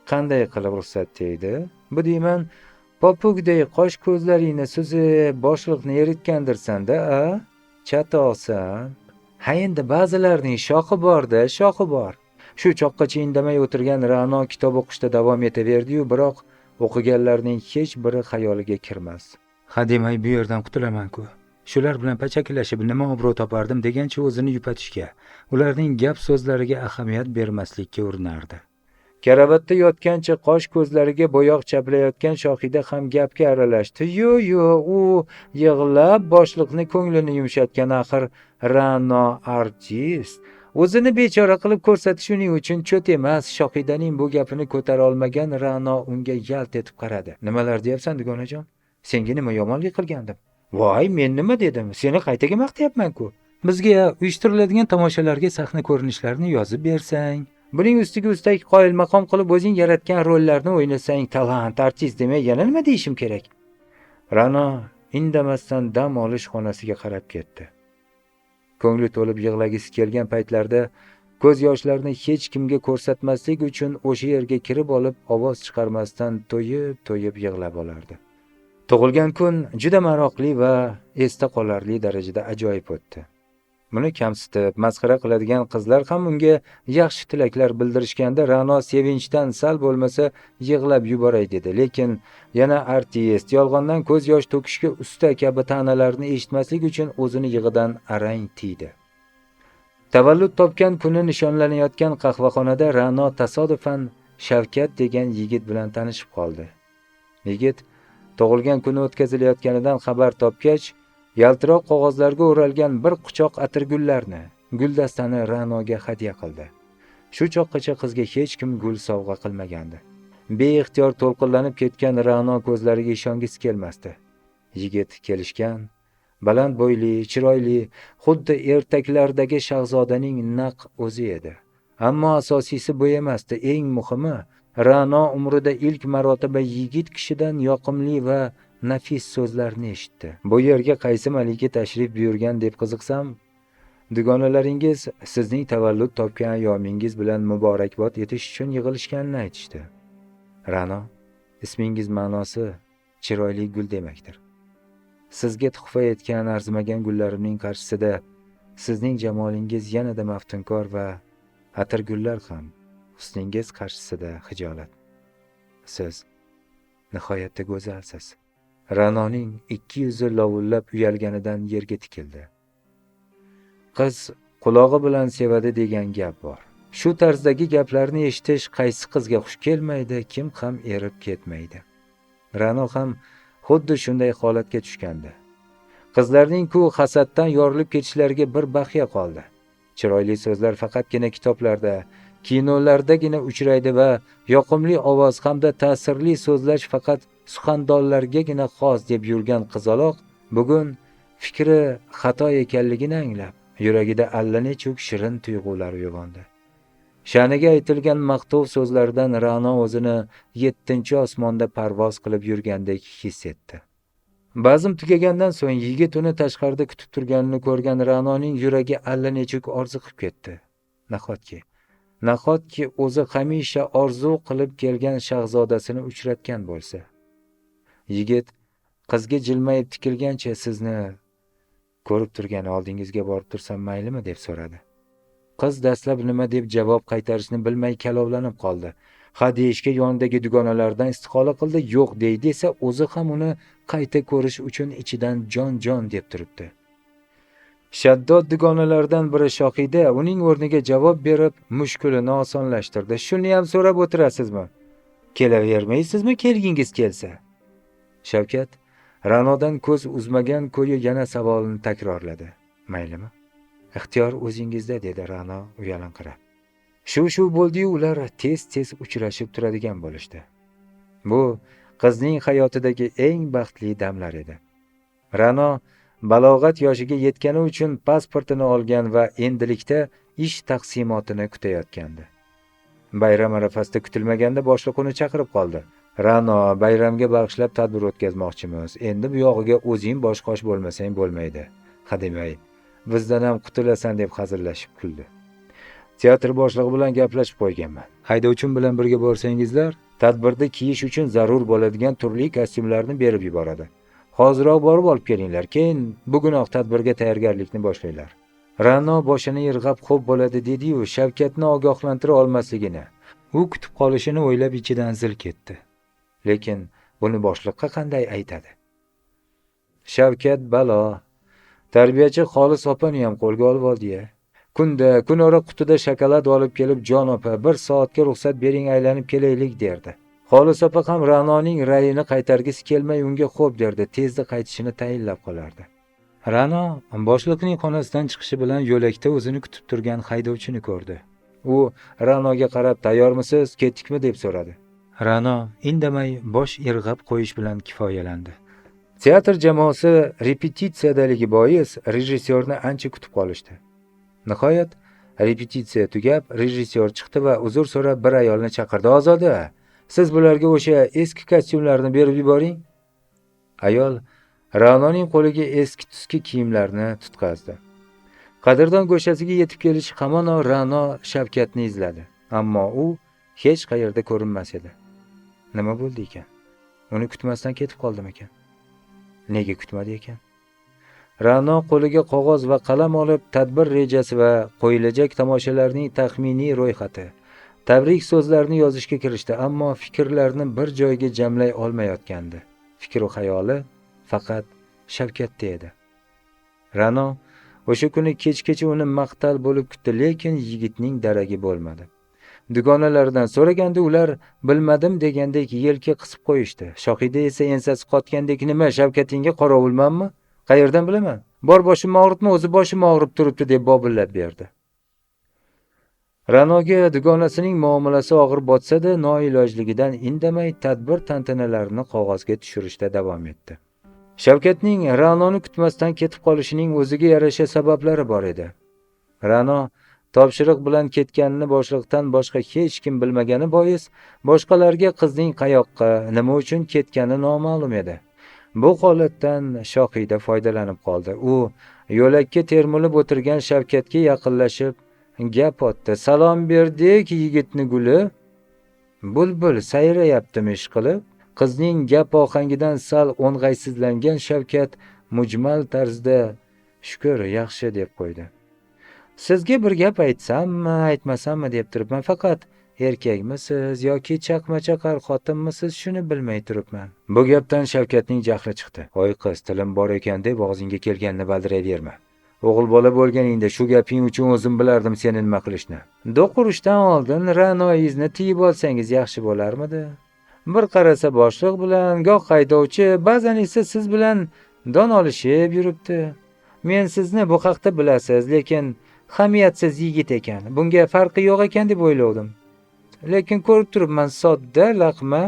qanday qilib ruxsat tegdi? Bu deyman, popukday qosh ko'zlaringni suzib, boshliqni eritgandirsan-da, chatoqsan. Ha endi ba'zilarning shoxi bor-da, shoxi bor. Shu choqqacha indamay o'tirgan Ra'no kitob o'qishda davom etaverdi-yu, biroq o'qiganlarning hech biri xayoliga kirmas. Ha demay bu yerdan qutulaman-ku. Shular bilan pachakilashib nima obro' topardim degancha o'zini yupatishga, ularning gap so'zlariga ahamiyat bermaslikka urinardi. Karavatda yotgancha qosh ko'zlariga bo'yoq chaplayotgan Shohida ham gapga aralashdi. Yo, u yig'lab boshliqni ko'nglini yumshatgan, axir Ra'no artist. O'zini bechora qilib ko'rsatish uning uchun cho't emas. Shohidaning bu gapini ko'tara olmagan Ra'no unga yalt etib qaradi. Nimalar deyapsan, dugonajon? Senga nima yomonlik qilgandim? Voy, men nima dedim? Seni qaytaga maqtayapman-ku. Bizga uyushtiriladigan tomoshalarga sahna ko'rinishlarini yozib bersang, buning ustiga ustak qoyilmaqom qilib o'zing yaratgan rollarni o'ynasang, talant, artist demay yana nima deyishim kerak? Ra'no indamasdan dam olish xonasiga qarab ketdi. Ko'ngli to'lib yig'lagisi kelgan paytlarda ko'z yoshlarini hech kimga ko'rsatmaslik uchun o'sha yerga kirib olib ovoz chiqarmasdan to'yib yig'lab olardi. Tug'ilgan kun juda maroqli va esda qolarli darajada ajoyib o'tdi. Buni kamsitib, masxara qiladigan qizlar ham unga yaxshi tilaklar bildirishganda Ra'no sevinchdan sal bo'lmasa yig'lab yuboray dedi. Lekin yana artist, yolg'ondan ko'z yosh to'kishga usta kabi ta'nalarni eshitmaslik uchun o'zini yig'idan arang tiydi. Tavallud topgan kuni nishonlanayotgan qahvaxonada Ra'no tasodifan Shavkat degan yigit bilan tanishib qoldi. Yigit tug'ilgan kuni o'tkazilayotganidan xabar topgach, yaltiroq qog'ozlarga o'ralgan bir quchoq atirgullarni, guldastani Ra'noga hadya qildi. Shu choqqacha qizga hech kim gul sovg'a qilmagandi. Beixtiyor to'lqinlanib ketgan Ra'no ko'zlariga ishongisi kelmasdi. Yigit kelishgan, baland bo'yli, chiroyli, xuddi ertaklardagi shahzodaning naq o'zi edi. Ammo asosiysi bu emasdi. Eng muhimi, Ra'no umrida ilk marotaba yigit kishidan yoqimli va nafis so'zlarni eshitdi. Bu yerga qaysi malika tashrif buyurgan deb qiziqsam, dugonalaringiz sizning tavallud topgan ayyomingiz bilan muborakbod etish uchun yig'ilishganini aytishdi. Ra'no, ismingiz ma'nosi chiroyli gul demakdir. Sizga tuhfa etgan arzimagan gullarimning qarshisida sizning jamolingiz yanada maftunkor va atirgullar ham husningiz qarshisida xijolat. Siz nihoyatda go'zalsiz. Ra'noning ikki yuzi lovullab uyalganidan yerga tikildi. Qiz qulog'i bilan sevadi degan gap bor. Shu tarzdagi gaplarni eshitish qaysi qizga xush kelmaydi, kim ham erib ketmaydi. Ra'no ham xuddi shunday holatga tushgandi. Qizlarning-ku hasaddan yorilib ketishlariga bir baxya qoldi. Chiroyli so'zlar faqatgina kitoblarda, kinolardagina uchraydi va yoqimli ovoz hamda ta'sirli so'zlash faqat suxandonlargagina xos deb yurgan qizaloq bugun fikri xato ekanligini anglab, yuragida allanechuk shirin tuyg'ular uyg'ondi. Sha'niga aytilgan maqtov so'zlardan Ra'no o'zini 7-chi osmonda parvoz qilib yurgandek his etdi. Bazm tugagandan so'ng yigit uni tashqarida kutib turganini ko'rgan Ra'noning yuragi allanechuk orziqib ketdi. Nahotki o'zi hamisha orzu qilib kelgan shahzodasini uchratgan bo'lsa. Yigit qizga jilmayib tikilgancha sizni ko'rib turgan oldingizga borib tursam maylimi deb so'radi. Qiz dastlab nima deb javob qaytarishni bilmay kalovlanib qoldi. Ha deyishga yonidagi dugonalardan istiqola qildi, yo'q deydi esa o'zi ham uni qayta ko'rish uchun ichidan jon deb turibdi. Shaddod dugonalardan biri Shohida uning o'rniga javob berib, mushkulini osonlashtirdi. Shuni ham so'rab o'tirasizmi? Kelavermaysizmi kelgingiz kelsa? Shavkat Ra'nodan ko'z uzmagan ko'yi yana savolini takrorladi. Maylimi? Ixtiyor o'zingizda, dedi Ra'no uyalanqirab. Shu bo'ldi-yu ular tez uchrashib turadigan bo'lishdi. Bu qizning hayotidagi eng baxtli damlar edi. Ra'no balog'at yoshiga yetgani uchun pasportini olgan va endilikda ish taqsimotini kutayotgandi. Bayram arafasida kutilmaganda boshliq uni chaqirib qoldi. Ra'no, bayramga bag'ishlab tadbir o'tkazmoqchimiz. Endi bu yog'iga o'zing bosh-qosh bo'lmasang bo'lmaydi. Hademay, bizdan ham qutulasan deb hazillashib kuldi. Teatr boshlig'i bilan gaplashib qo'yganman. Haydovchim bilan birga borsangizlar, tadbirda kiyish uchun zarur bo'ladigan turli kostyumlarni berib yuboradi. Hoziroq borib olib kelinglar, keyin bugunoq tadbirga tayyorgarlikni boshlaylar. Ra'no boshini irg'ab xo'p bo'ladi dedi-yu, Shavkatni ogohlantira olmasligini, u kutib qolishini o'ylab ichidan zil ketdi. Lekin buni boshliqqa qanday aytadi? Shavkat balo, tarbiyachi Xolis opani ham qo'lga olib oldi-ya. Kunora qutida shokolad olib kelib, "Jon opa, 1 soatga ruxsat bering, aylanib kelaylik" derdi. Xolis opa ham Ra'noning ra'yini qaytargisi kelmay unga xo'p derdi, tezda qaytishini tayinlab qolardi. Ra'no boshliqning xonasidan chiqishi bilan yo'lakda o'zini kutib turgan haydovchini ko'rdi. U Ra'noga qarab, "Tayyormisiz, ketdikmi?" deb so'radi. Ra'no indamay bosh irg'ab qo'yish bilan kifoyalandi. Teatr jamoasi repetitsiyadaligi bois rejissyorni ancha kutib qolishdi. Nihoyat repetitsiya tugab, rejissyor chiqdi va uzr so'rab bir ayolni chaqirdi. "Ozoda, siz bularga o'sha eski kostyumlarni berib yuboring." Ayol Ra'noning qo'liga eski-tuski kiyimlarni tutqazdi. Qadrdon go'shasiga yetib kelishi hamon Ra'no Shavkatni izladi, ammo u hech qayerda ko'rinmas edi. Nima bo'ldi ekan? Uni kutmasdan ketib qoldimi ekan? Nega kutmadi ekan? Ra'no qo'liga qog'oz va qalam olib, tadbir rejasi va qo'yilajak tomoshalarning taxminiy ro'yxati, tabrik so'zlarini yozishga kirishdi, ammo fikrlarni bir joyga jamlay olmayotgandi. Fikr va xayoli faqat Shavkatda edi. Ra'no o'sha kuni kechgacha uni maqtal bo'lib kutdi, lekin yigitning daragi bo'lmadi. Dugonalaridan so'raganda ular bilmadim degandek yelka qisib qo'yishdi. Shohida esa ensasi qotgandek, "Nima, Shavkatingga qorovulmanmi? Qayerdan bilaman? Bor boshimni og'ritma, o'zi boshim og'rib turibdi" deb bobillab berdi. Ra'noga dugonasining muomalasi og'ir botsa-da, noilojligidan indamay tadbir tantanalarini qog'ozga tushirishda davom etdi. Shavkatning Ra'noni kutmasdan ketib qolishining o'ziga yarasha sabablari bor edi. Ra'no topshiriq bilan ketganini boshliqdan boshqa hech kim bilmagani bois, boshqalarga qizning qayoqqa, nima uchun ketgani noma'lum edi. Bu holatdan Shohida foydalanib qoldi. U yo'lakka termulib o'tirgan Shavkatga yaqinlashib gap otdi. "Salom berdik, yigitni guli. Bulbul sayrayaptimi ish qilib?" Qizning gap ohangidan sal o'ng'aysizlangan Shavkat mujmal tarzda "Shukr, yaxshi" deb qo'ydi. "Sizga bir gap aytsammi, aytmasammi deb turibman. Faqat erkakmisiz yoki chaqmachaqar xotinmisiz shuni bilmay turibman." Bu gapdan Shavkatning jahli chiqdi. "Voy qiz, tilim bor ekan deb og'zingga kelganini baldirayverma. O'g'il bola bo'lganingda shu gaping uchun o'zim bilardim seni nima qilishni. Do'qurishdan oldin Ra'noingizni tiyib olsangiz yaxshi bo'larmidi? Bir qarasa boshliq bilan, goh haydovchi, ba'zan esa siz bilan don olishib yuribdi. Men sizni bu haqda bilasiz, lekin hamiyatsiz yigit ekan. Bunga farqi yo'q ekan deb o'ylovdim. Lekin ko'rib turibman, sodda, laqma,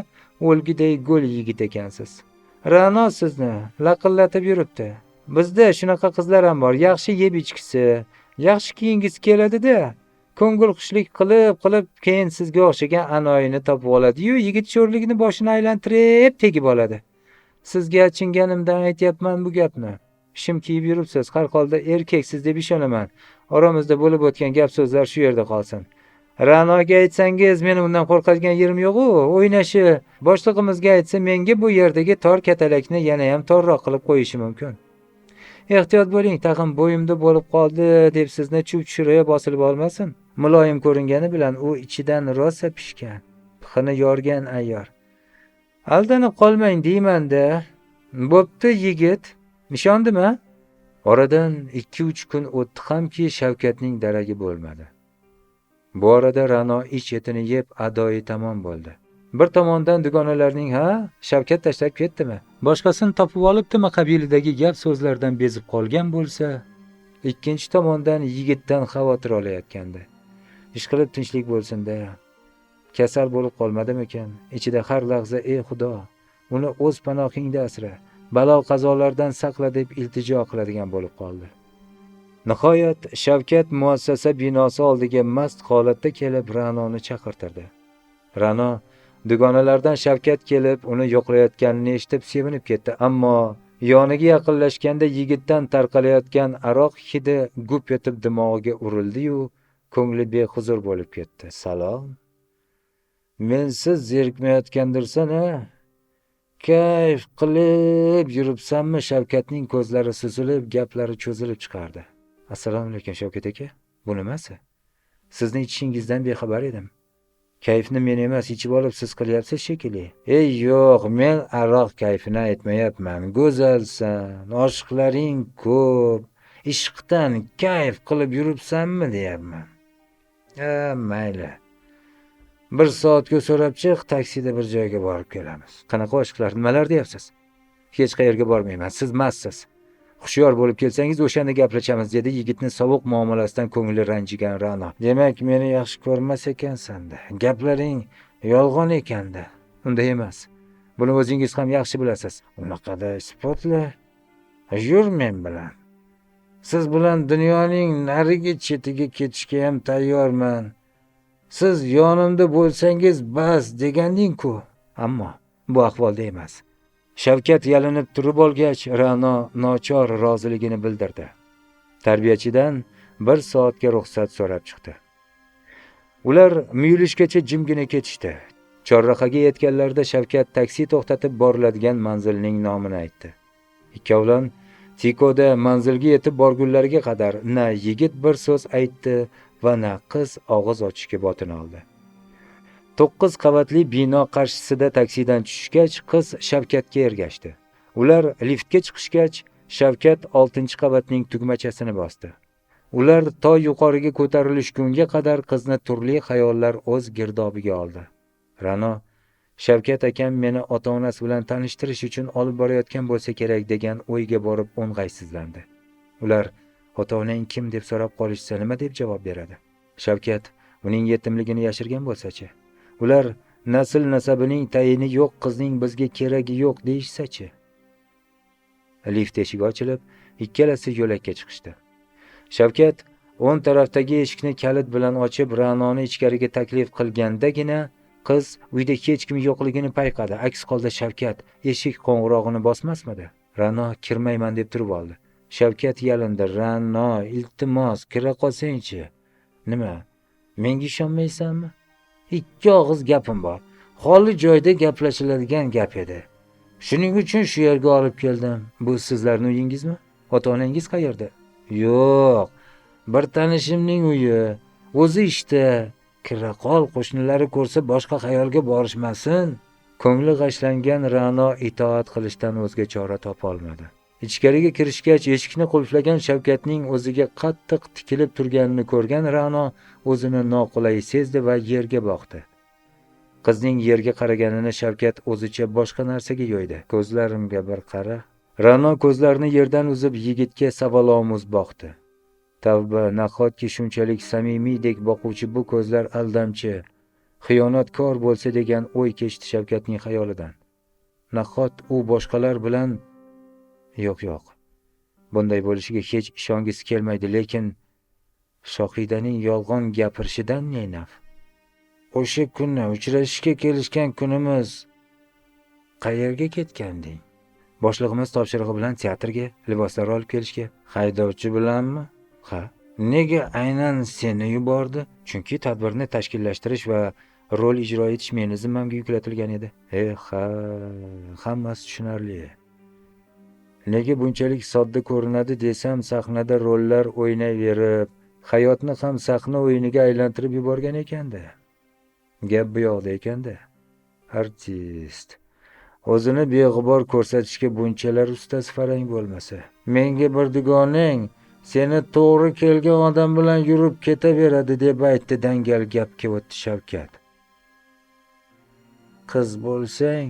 o'lgiday go'l yigit ekansiz. Ra'no sizni laqillatib yuribdi. Bizda shunaqa qizlar ham bor. Yaxshi yeb ichkisi, yaxshi kiyingisi keladi-da, ko'ngil xushlik qilib keyin sizga o'xshagan anoyini topib oladi-yu, yigit sho'rligini boshini aylantirib tegib oladi. Sizga achinganimdan aytyapman bu gapni. Shim kiyib yuribsiz, har holda erkaksiz deb ishonaman. Oramizda bo'lib o'tgan gap so'zlar shu yerda qolsin. Ra'noga aytsangiz, meni undan qo'rqadigan yerim yo'q-u. O'ynashi, boshlig'imizga aytsa, menga bu yerdagi tor katalakni yana ham torroq qilib qo'yishi mumkin. Ehtiyot bo'ling, tag'in bo'yimda bo'lib qoldi deb sizni chuv tushirib bosilib olmasin. Muloyim ko'ringani bilan u ichidan rosa pishgan, pixini yorgan ayyor. Aldanib qolmang deyman-da. Bo'pti yigit, nishondimi? Oradan 2-3 kun o'tdi hamki Shavkatning daragi bo'lmadi. Bu orada Ra'no ich etini yeb adoyi tamom bo'ldi. Bir tomondan dugonalarning Shavkat tashlab ketdimi? Boshqasini topib olibdimi qabilidagi gap so'zlardan bezib qolgan bo'lsa, ikkinchi tomondan yigitdan xavotir olayotgandi. Ishqilib tinchlik bo'lsin-da. Kasal bo'lib qolmadimikan? Ichida har lahza ey Xudo, uni o'z panohingda asra, balo qazolardan saqla deb iltijo qiladigan bo'lib qoldi. Nihoyat Shavkat muassasa binosi oldiga mast holatda kelib Ra'noni chaqirtirdi. Ra'no dugonalardan Shavkat kelib uni yo'qlayotganini eshitib sevinib ketdi, ammo yoniga yaqinlashganda yigitdan tarqalayotgan aroq hidi gup etib dimog'iga urildi-yu, ko'ngli behuzur bo'lib ketdi. Salom. Mensiz zerikmayotgandirsan-a? Kayf qilib yuribsanmi? Shavkatning ko'zlari suzilib, gaplari cho'zilib chiqardi. Assalomu alaykum Shavkat aka. Bu nimasi? Sizni ichishingizdan bexabar edim. Kayfni men emas, ichib olib siz qilyapsiz shekilli. Ey yo'q, men aroq kayfini aytmayapman. Go'zalsan, oshiqlaring ko'p, ishqdan kayf qilib yuribsanmi deyapman. Mayli. 1 soatga so'rab chiq, taksida bir joyga borib kelamiz. Qanaqa oshiqlar, nimalar deyapsiz? Hech qayerga bormayman, siz massiz. Hushyor bo'lib kelsangiz o'shanda gaplashamiz, dedi yigitni sovuq muomalasidan ko'ngli ranjigan Ra'no. Demak, meni yaxshi ko'rmas ekansan-da. Gaplaring yolg'on ekan-da. Unday emas. Buni o'zingiz ham yaxshi bilasiz. Unaqada isbotla. Yur men bilan. Siz bilan dunyoning narigi chetiga ketishga ham tayyorman. Siz yonimda bo'lsangiz bas deganding-ku. Ammo bu ahvolda emas. Shavkat yalinib turib olgach, Ra'no nochor roziligini bildirdi. Tarbiyachidan 1 soatga ruxsat so'rab chiqdi. Ular muyulishgacha jimgina ketishdi. Chorrahaga yetganlarida Shavkat taksi to'xtatib boriladigan manzilning nomini aytdi. Ikkovlon Tikoda manzilga yetib borgunlariga qadar na yigit bir so'z aytdi va na qiz og'iz ochishga botin oldi. 9 qavatli bino qarshisida taksidan tushgach, qiz Shavkatga ergashdi. Ular liftga chiqishgach, Shavkat 6-qavatning tugmachasini bosdi. Ular to yuqoriga ko'tarilishgunga qadar qizni turli xayollar o'z girdobiga oldi. Ra'no, Shavkat akam meni ota-onasi bilan tanishtirish uchun olib borayotgan bo'lsa kerak degan o'yga borib o'ng'aysizlandi. Ular ota-onang kim deb so'rab qolishsa nima deb javob beradi? Shavkat uning yetimligini yashirgan bo'lsa-chi? Ular nasl nasabining tayini yo'q qizning bizga keragi yo'q deyishsa-chi? Lift eshigi ochilib, ikkalasi yo'lakka chiqishdi. Shavkat o'ng tarafdagi eshikni kalit bilan ochib, Ra'noni ichkariga taklif qilgandagina qiz uyda hech kim yo'qligini payqadi. Aks holda Shavkat eshik qo'ng'irog'ini bosmasmidi? Ra'no kirmayman deb turib oldi. Shavkat yalindi. Ra'no, iltimos, kira qolsang-chi. Nima? Menga ishonmaysanmi? 2 og'iz gapim bor. Xoli joyda gaplashiladigan gap edi. Shuning uchun shu yerga olib keldim. Bu sizlarning uyingizmi? Ota-onangiz qayerda? Yo'q. Bir tanishimning uyi. O'zi ishda. Kira qol, qo'shnilari ko'rsa boshqa xayolga borishmasin. Ko'ngli g'ashlangan Ra'no itoat qilishdan o'zga chora topa olmadi. Ichkariga kirishgach, eshikni qulflagan Shavkatning o'ziga qattiq tikilib turganini ko'rgan Ra'no o'zini noqulay sezdi va yerga boqdi. Qizning yerga qaraganini Shavkat o'zicha boshqa narsaga yo'ydi. Ko'zlarimga bir qara. Ra'no ko'zlarini yerdan uzib yigitga savolomuz boqdi. Tavba, nahotki shunchalik samimiydek boquvchi bu ko'zlar aldamchi, xiyonatkor bo'lsa degan o'y kechdi Shavkatning xayolidan. Nahot u boshqalar bilan Yo'q. Bunday bo'lishiga hech ishongisi kelmaydi, lekin Shohidaning yolg'on gapirishidan ne naf? O'sha kunni uchrashishga kelishgan kunimiz qayerga ketganding? Boshlig'imiz topshirig'i bilan teatrga liboslar olib kelishga. Haydovchi bilanmi? Ha, Nega aynan seni yubordi? Chunki tadbirni tashkillashtirish va rol ijro etish meni zimmamga yuklatilgan edi. Ha, hammasi tushunarli. Nega bunchalik sodda ko'rinadi desam, sahnada rollar o'ynayverib, hayotni ham sahna o'yiniga aylantirib yuborgan ekanda. Gap bu yoqda ekanda. Artist. O'zini beg'ubor ko'rsatishga bunchalar ustasi farang bo'lmasa. Menga bir dugonang seni to'g'ri kelgan odam bilan yurib ketaveradi deb aytdi, dangal gapga o'tdi Shavkat. Qiz bo'lsang,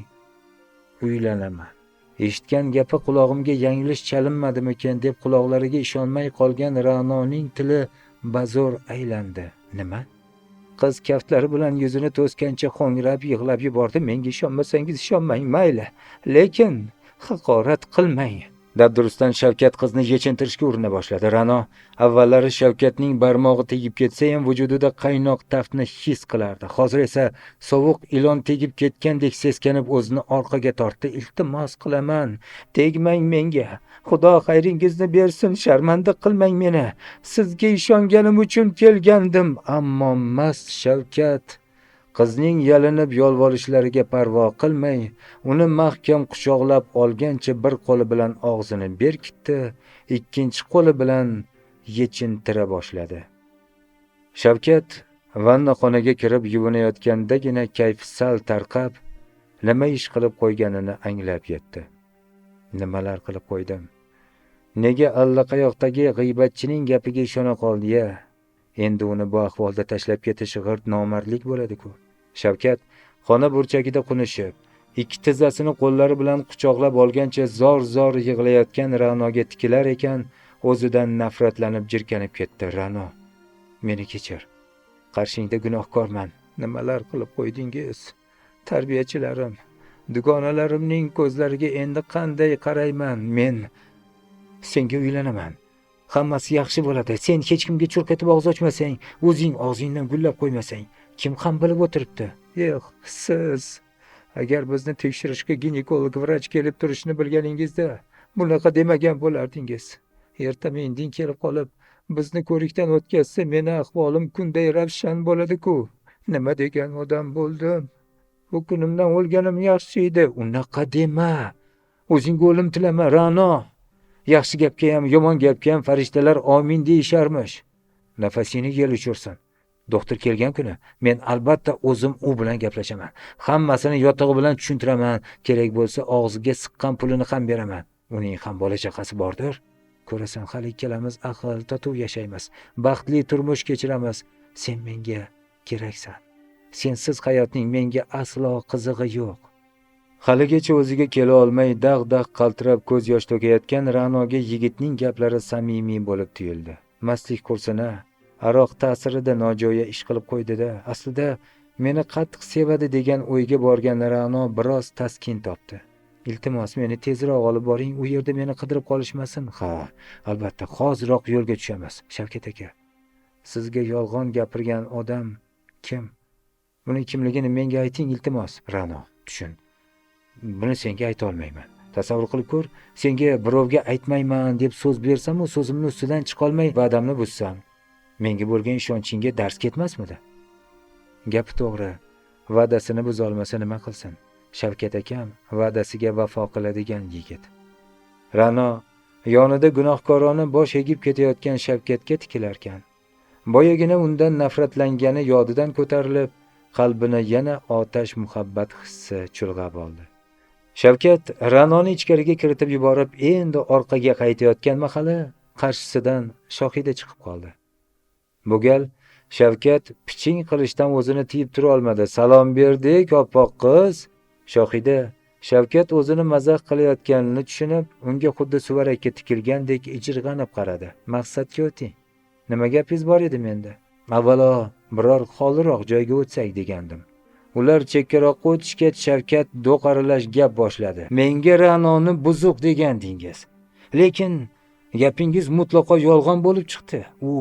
uylanaman. Eshitgan gapi qulog'imga yanglish chalinmadimikan deb quloqlariga ishonmay qolgan Ra'noning tili bazo'r aylandi. Nima? Qiz kaftlari bilan yuzini to'sgancha ho'ngrab yig'lab yubordi. Menga ishonmasangiz ishonmang, mayli, lekin haqorat qilmang. Dabdurustdan Shavkat qizni yechintirishga urina boshladi. Ra'no avvallari Shavkatning barmog'i tegib ketsa ham vujudida qaynoq taftni his qilardi. Hozir esa sovuq ilon tegib ketgandek seskanib o'zini orqaga tortdi. Iltimos qilaman, tegmang menga. Xudo xayringizni bersin, sharmanda qilmang meni. Sizga ishonganim uchun kelgandim, ammo mast Shavkat qizning yalinib yolvorishlariga parvo qilmay, uni mahkam quchoqlab olgancha bir qo'li bilan og'zini berkitdi, ikkinchi qo'li bilan yechintira boshladi. Shavkat vannaxonaga kirib yuvinayotgandagina kayfi sal tarqab, nima ish qilib qo'yganini anglab yetdi. Nimalar qilib qo'ydim? Nega allaqayoqdagi g'iybatchining gapiga ishona qoldi-ya? Endi uni bu ahvolda tashlab ketish g'irt nomardlik bo'ladi-ku. Shavkat xona burchagida qunishib, ikki tizzasini qo'llari bilan quchoqlab olgancha zor-zor yig'layotgan Ra'noga tikilar ekan, o'zidan nafratlanib jirkanib ketdi. Ra'no, meni kechir. Qarshingda gunohkorman. Nimalar qilib qo'ydingiz? Tarbiyachilarim, dugonalarimning ko'zlariga endi qanday qarayman? Men senga uylanaman. Hammasi yaxshi bo'ladi. Sen hech kimga churqatib og'iz ochmasang, o'zing og'zingdan gullab qo'ymasang, kim ham bilib o'tiribdi? Yo'q, siz agar bizni tekshirishga ginekolog vrach kelib turishni bilganingizda, bunaqa demagan bo'lardingiz. Erta-mendin kelib qolib, bizni ko'rikdan o'tkazsa, meni ahvolim kunday ravshan bo'ladi-ku. Nima degan odam bo'ldim? Bu kunimdan o'lganim yaxshi edi. Unaqa dema. O'zingga o'lim tilama, Ra'no. Yaxshi gapga ham, yomon gapga ham farishtalar omin deyisharmish. Nafasini yel uchirsin. Doktor kelgan kuni men albatta o'zim u bilan gaplashaman. Hammasini yotig'i bilan tushuntiraman. Kerak bo'lsa og'ziga siqqan pulini ham beraman. Uning ham bola chaqasi bordir. Ko'rasan, hali ikkalamiz aql totuv yashaymiz. Baxtli turmush kechiramiz. Sen menga keraksan. Sensiz hayotning menga aslo qizig'i yo'q. Haligacha o'ziga kela olmay dag'-dag' qaltirab ko'z yosh to'kayotgan Ra'noga yigitning gaplari samimiy bo'lib tuyuldi. Mastlik kursini aroq ta'sirida nojo'ya ish qilib qo'ydi-da. Aslida meni qattiq sevadi degan o'yga borgan Ra'no biroz taskin topdi. Iltimos, meni tezroq olib boring, u yerda meni qidirib qolishmasin. Ha, albatta, hoziroq yo'lga tushamiz. Shavkat aka, sizga yolg'on gapirgan odam kim? Uning kimligini menga ayting, iltimos. Ra'no, tushun. Buni senga ayta olmayman. Tasavvur qilib ko'r, senga birovga aytmayman deb so'z bersam, u so'zimni ustidan chiqolmay va'damni buzsam, menga bo'lgan ishonchingga dars ketmasmidi? Gapi to'g'ri. Va'dasini buza olmasa nima qilsin? Shavkat akam va'dasiga vafo qiladigan yigit. Ra'no yonida gunohkorona bosh egib ketayotgan Shavkatga tikilarkan, boyagina undan nafratlangani yodidan ko'tarilib, qalbini yana otash muhabbat hissi chulg'ab oldi. Shavkat Ra'noni ichkariga kiritib yuborib, endi orqaga qaytayotgan mahali qarshisidan Shohida chiqib qoldi. Bu gal Shavkat piching qilishdan o'zini tiyib tura olmadi. Salom berdik, oppoq qiz. Shohida Shavkat o'zini mazax qilayotganini tushunib, unga xuddi suvarakka tikilgandek ijirg'anib qaradi. Maqsadga o'ting. Nima gapingiz bor edi menda? Avvalo biror xoliroq joyga o'tsak degandim. Ular chekkaroqqa o'tishgach, Shavkat do'qarilash gap boshladi. Menga Ra'noni buzuq degandingiz. Lekin gapingiz mutlaqo yolg'on bo'lib chiqdi. U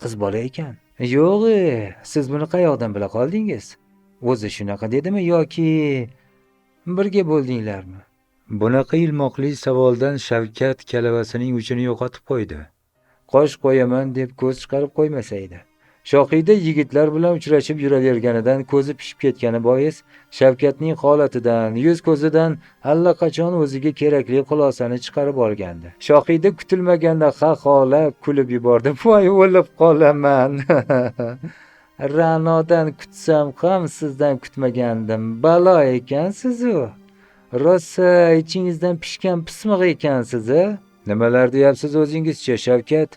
qiz bola ekan. Yo'q, siz buni qayoqdan bila qoldingiz? O'zi shunaqa dedimi yoki birga bo'ldinglarmi? Bunaqa ilmoqli savoldan Shavkat kalavasining uchini yo'qotib qo'ydi. qosh qo'yaman deb ko'z chiqarib qo'ymasa edi. Shohida yigitlar bilan uchrashib yuraverganidan ko'zi pishib ketgani bois Shavkatning holatidan, yuz ko'zidan allaqachon o'ziga kerakli xulosani chiqarib olgandi. Shohida kutilmaganda ha kulib yubordi. Voy, o'lib qolaman. Ra'nodan kutsam ham sizdan kutmagandim. Balo ekansiz u. Rosa ichingizdan pishgan pismiq ekansiz a? Nimalar deyapsiz o'zingizcha? Shavkat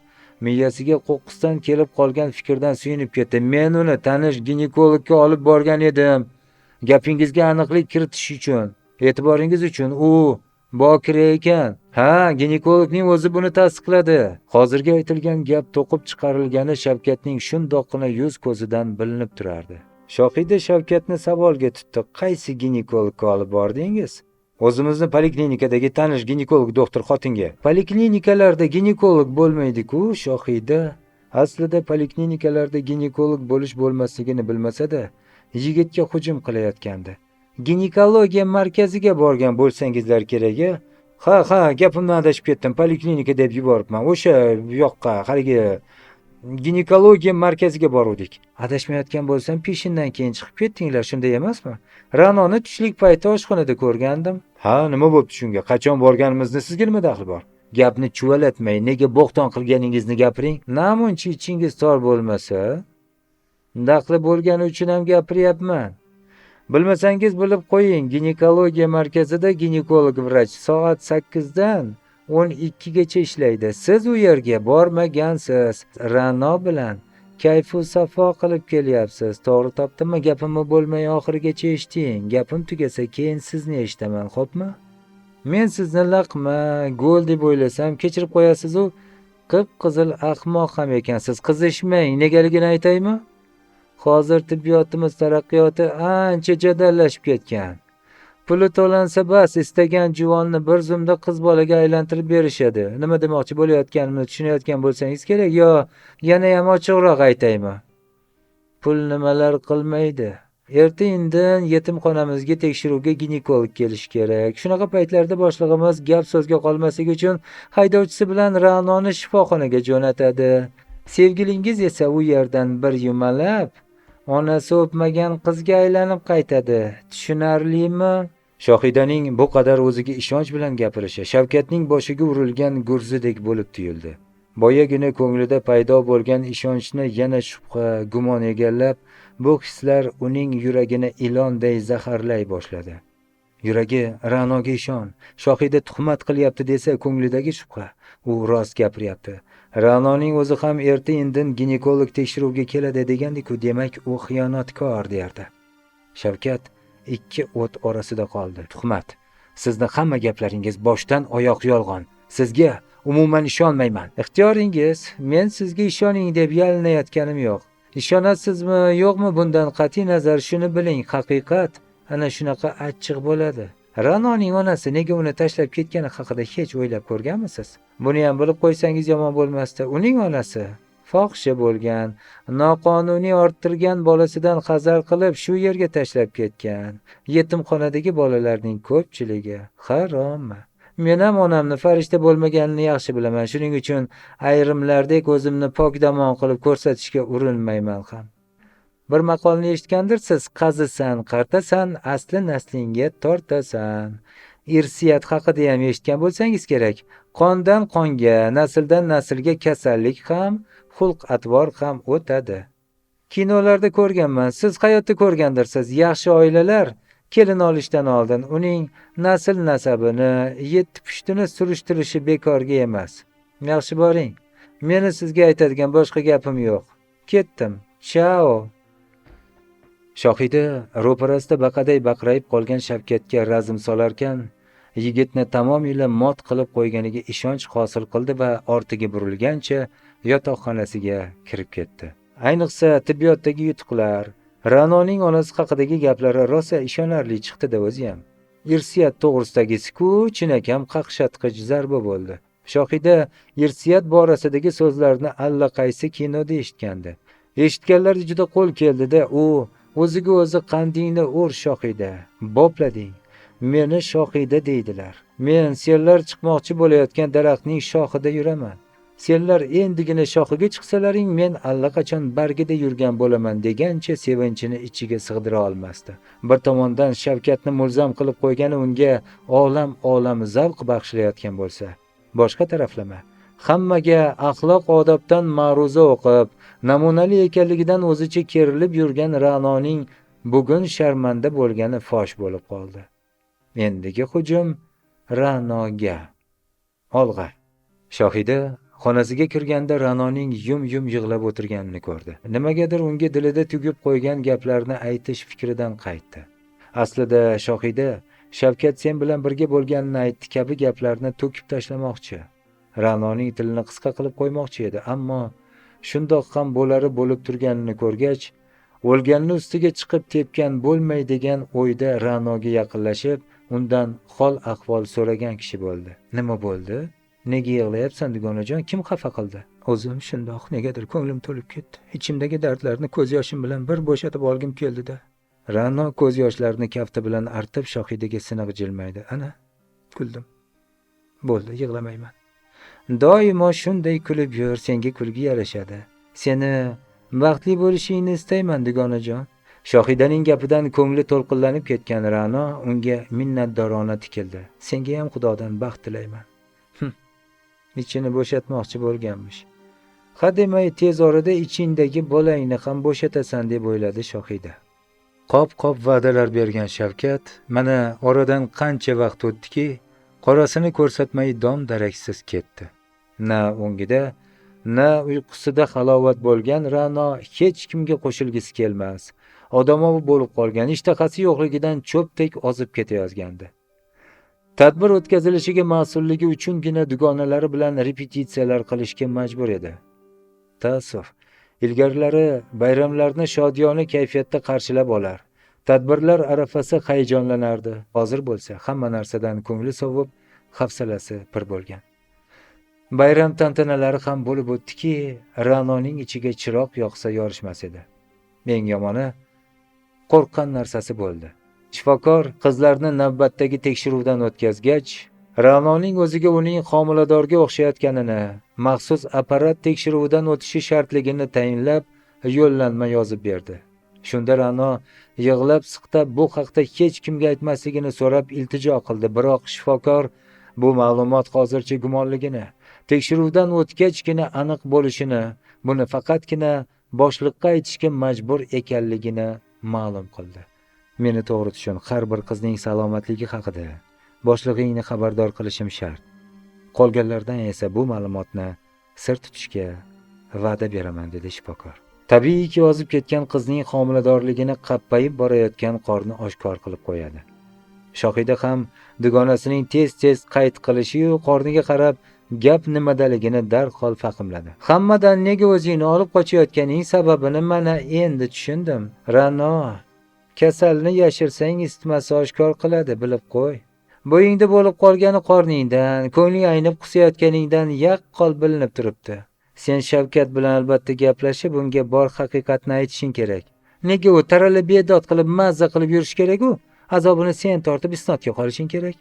miyasiga qo'qqisdan kelib qolgan fikrdan suyunib ketdi. Men uni tanish ginekologga olib borgan edim. Gapingizga aniqlik kiritish uchun, e'tiboringiz uchun. U bokira ekan. Ha, ginekologning o'zi buni tasdiqladi. Hozirgi aytilgan gap to'qib chiqarilgani Shavkatning shundoqqina yuz ko'zidan bilinib turardi. Shohida Shavkatni savolga tutdi. Qaysi ginekologga olib bordingiz? O'zimizni poliklinikadagi tanish ginekolog doktor xotinga. Poliklinikalarda ginekolog bo'lmaydi-ku, Shohida. Aslida poliklinikalarda ginekolog bo'lish bo'lmasligini bilmasa-da, yigitga hujum qilayotgandi. Ginekologiya markaziga borgan bo'lsangizlar kerak-a? Ha, gapimdan adashib ketdim. Poliklinika deb yuboribman. O'sha yoqqa, haligi ginekologiya markaziga boruvdik. Adashmayotgan bo'lsam, peshindan keyin chiqib ketdinglar, shunday emasmi? Ra'noni tushlik payti oshxonada ko'rgandim. Ha, nima bo'pti shunga? Qachon borganimizni sizga nima daxli bor? Gapni chuvalatmay, nega bo'xton qilganingizni gapiring. Namuncha ichingiz tor bo'lmasa, daxli bo'lgani uchun ham gapiryapman. Bilmasangiz bilib qo'ying, ginekologiya markazida ginekolog vrach soat 8 dan 12 gacha ishlaydi. Siz u yerga bormagansiz. Ra'no bilan kayfu safo qilib kelyapsiz. To'g'ri topdimmi? Gapimni bo'lmay oxirigacha eshiting. Gapim tugasa keyin sizni eshitaman, xo'pmi? Men sizni laqma, go'l deb o'ylasam, kechirib qo'yasiz-u, qip-qizil ahmoq ham ekansiz. Qizishmang, negaligini aytaymi? Hozir tibbiyotimiz taraqqiyoti ancha jadallashib ketgan. Puli to'lansa bas, istagan juvonni bir zumda qiz bolaga aylantirib berishadi. Nima demoqchi bo'layotganimni tushunayotgan bo'lsangiz kerak, yo yana ham ochiqroq aytaymi? Pul nimalar qilmaydi. Erta-indin yetimxonamizga tekshiruvga ginekolog kelish kerak. Shunaqa paytlarda boshlig'imiz gap so'zga qolmasligi uchun haydovchisi bilan Ra'noni shifoxonaga jo'natadi. Sevgilingiz esa u yerdan bir yumalab, onasi o'pmagan qizga aylanib qaytadi. Tushunarlimi? Shohidaning bu qadar o'ziga ishonch bilan gapirishi Shavkatning boshiga urilgan gurzidek bo'lib tuyuldi. Boyagina ko'nglida paydo bo'lgan ishonchni yana shubha, gumon egallab, bu hislar uning yuragini ilonday zaharlay boshladi. Yuragi Ra'noga ishon, Shohida tuhmat qilyapti desa ko'nglidagi shubha, u rost gapiryapti. Ra'noning o'zi ham erta-indin ginekolog tekshiruvga keladi degandiku, demak u xiyonatkor derdi. Shavkat ikki o't orasida qoldi. Tuhmat. Sizni hamma gaplaringiz boshdan oyoq yolg'on. Sizga umuman ishonmayman. Ixtiyoringiz, men sizga ishoning deb yalinayotganim yo'q. Ishonasizmi, yo'qmi, bundan qat'iy nazar shuni biling, haqiqat ana shunaqa achchiq bo'ladi. Ra'noning onasi nega uni tashlab ketgani haqida hech o'ylab ko'rganmisiz? Buni ham bilib qo'ysangiz yomon bo'lmasdi. Uning onasi fohisha bo'lgan, noqonuniy orttirgan bolasidan hazar qilib shu yerga tashlab ketgan. Yetimxonadagi bolalarning ko'pchiligi harom. Men ham onamni farishta bo'lmaganini yaxshi bilaman. Shuning uchun ayrimlardek o'zimni pokdamon qilib ko'rsatishga urinmayman ham. Bir maqolni eshitgandirsiz, qazisan, qartasan, asli naslingga tortasan. Irsiyat haqida ham eshitgan bo'lsangiz kerak. Qondan qonga, nasldan naslga kasallik ham, xulq-atvor ham o'tadi. Kinolarda ko'rganman, siz hayotda ko'rgandirsiz. Yaxshi oilalar kelin olishdan oldin uning nasl nasabini, yetti pushtini surishtirishi bekorga emas. Yaxshi boring. Meni sizga aytadigan boshqa gapim yo'q. Ketdim. Chao. Shohida ro'parasida baqaday baqrayib qolgan Shavkatga razm solarkan, yigitni tamomila mot qilib qo'yganiga ishonch hosil qildi va ortiga burilgancha yotoqxonasiga kirib ketdi. Ayniqsa tibbiyotdagi yutuqlar, Ra'noning onasi haqidagi gaplari rosa ishonarli chiqdi-da o'zi ham. Irsiyat to'g'risidagi-ku chinakam qaqshatqich zarba bo'ldi. Shohida irsiyat borasidagi so'zlarni allaqaysi kinoda eshitgandi. Eshitganlar juda qo'l keldi-da, u o'ziga o'zi qandingni ur Shohida, boplading. Meni Shohida deydilar. Men sellar chiqmoqchi bo'layotgan daraxtning shoxida yuraman. Senlar endigina shoxiga chiqsalaring men allaqachon bargida yurgan bo'laman degancha sevinchini ichiga sig'dira olmasdi. Bir tomondan Shavkatni mulzam qilib qo'ygani unga olam zavq bag'ishlayotgan bo'lsa, boshqa taraflama hammaga axloq odobdan ma'ruza o'qib, namunali ekanligidan o'zicha kerilib yurgan Ra'noning bugun sharmanda bo'lgani fosh bo'lib qoldi. Endigi hujum Ra'noga. Olg'a. Shohida xonasiga kirganda Ra'noning yum-yum yig'lab o'tirganini ko'rdi. Nimagadir unga dilida tugib qo'ygan gaplarni aytish fikridan qaytdi. Aslida Shohida Shavkat sen bilan birga bo'lganini aytdi kabi gaplarni to'kib tashlamoqchi. Ra'noning tilini qisqa qilib qo'ymoqchi edi, ammo shundoq ham bo'lari bo'lib turganini ko'rgach, o'lganni ustiga chiqib tepgan bo'lmay degan o'yda Ra'noga yaqinlashib, undan hol ahvol so'ragan kishi bo'ldi. Nima bo'ldi? Nega yig'layapsan dugonajon? Kim xafa qildi? O'zim shundoq, negadir ko'nglim to'lib ketdi. Ichimdagi dardlarni ko'z yoshim bilan bir bo'shatib olgim keldi-da. Ra'no ko'z yoshlarini kafti bilan artib Shohidaga siniq jilmaydi. Ana, kuldim. Bo'ldi, yig'lamayman. Doimo shunday kulib yur, senga kulgi yarashadi. Seni baxtli bo'lishingni istayman dugonajon. Shohidaning gapidan ko'ngli to'lqinlanib ketgan Ra'no unga minnatdorona tikildi. Senga ham Xudodan baxt tilayman. Ichini bo'shatmoqchi bo'lganmish. Hademay tez orada ichingdagi bolangni ham bo'shatasan deb o'yladi Shohida. Qop-qop va'dalar bergan Shavkat mana oradan qancha vaqt o'tdiki, qorasini ko'rsatmay dom daraksiz ketdi. Na o'ngida, na uyqusida halovat bo'lgan Ra'no hech kimga qo'shilgisi kelmas. Odamovi bo'lib qolgan, ishtahasi yo'qligidan cho'pdek ozib ketayozgandi. Tadbir o'tkazilishiga mas'ulligi uchungina dugonalari bilan repetitsiyalar qilishga majbur edi. Ta'assuf, ilgarilari bayramlarni shodiyona kayfiyatda qarshilab olar. Tadbirlar arafasi hayajonlanardi. Hozir bo'lsa hamma narsadan ko'ngli sovib, hafsalasi pir bo'lgan. Bayram tantanalari ham bo'lib o'tdiki, Ra'noning ichiga chiroq yoqsa yorishmas edi. Eng yomoni qo'rqqan narsasi bo'ldi. Shifokor qizlarni navbatdagi tekshiruvdan o'tkazgach, Ra'noning o'ziga uning homiladorga o'xshayotganini, maxsus apparat tekshiruvidan o'tishi shartligini tayinlab, yo'llanma yozib berdi. Shunda Ra'no yig'lab siqtab bu haqda hech kimga aytmasligini so'rab iltijo qildi, biroq shifokor bu ma'lumot hozircha gumonligini, tekshiruvdan o'tgachgina aniq bo'lishini, buni faqatgina boshliqqa aytishga majbur ekanligini ma'lum qildi. Meni to'g'ri tushun, har bir qizning salomatligi haqida boshlig'ingni xabardor qilishim shart. Qolganlardan esa bu ma'lumotni sir tutishga va'da beraman, dedi shifokor. Tabiiyki ozib ketgan qizning homiladorligini qappayib borayotgan qorni oshkor qilib qo'yadi. Shohida ham dugonasining tez-tez qayd qilishiyu qorniga qarab gap nimadaligini darhol fahmladi. Hammadan nega o'zingni olib qochayotganing sababini mana endi tushundim. Ra'no, kasalni yashirsang isitmasi oshkor qiladi, bilib qo'y. Bo'yingda bo'lib qolgani qorningdan, ko'ngling aynib qusayotganingdan yaqqol bilinib turibdi. Sen Shavkat bilan albatta gaplashib, unga bor haqiqatni aytishing kerak. Nega u tarala bedod qilib mazza qilib yurish kerak u? Azobini sen tortib isnodga qolishing kerak.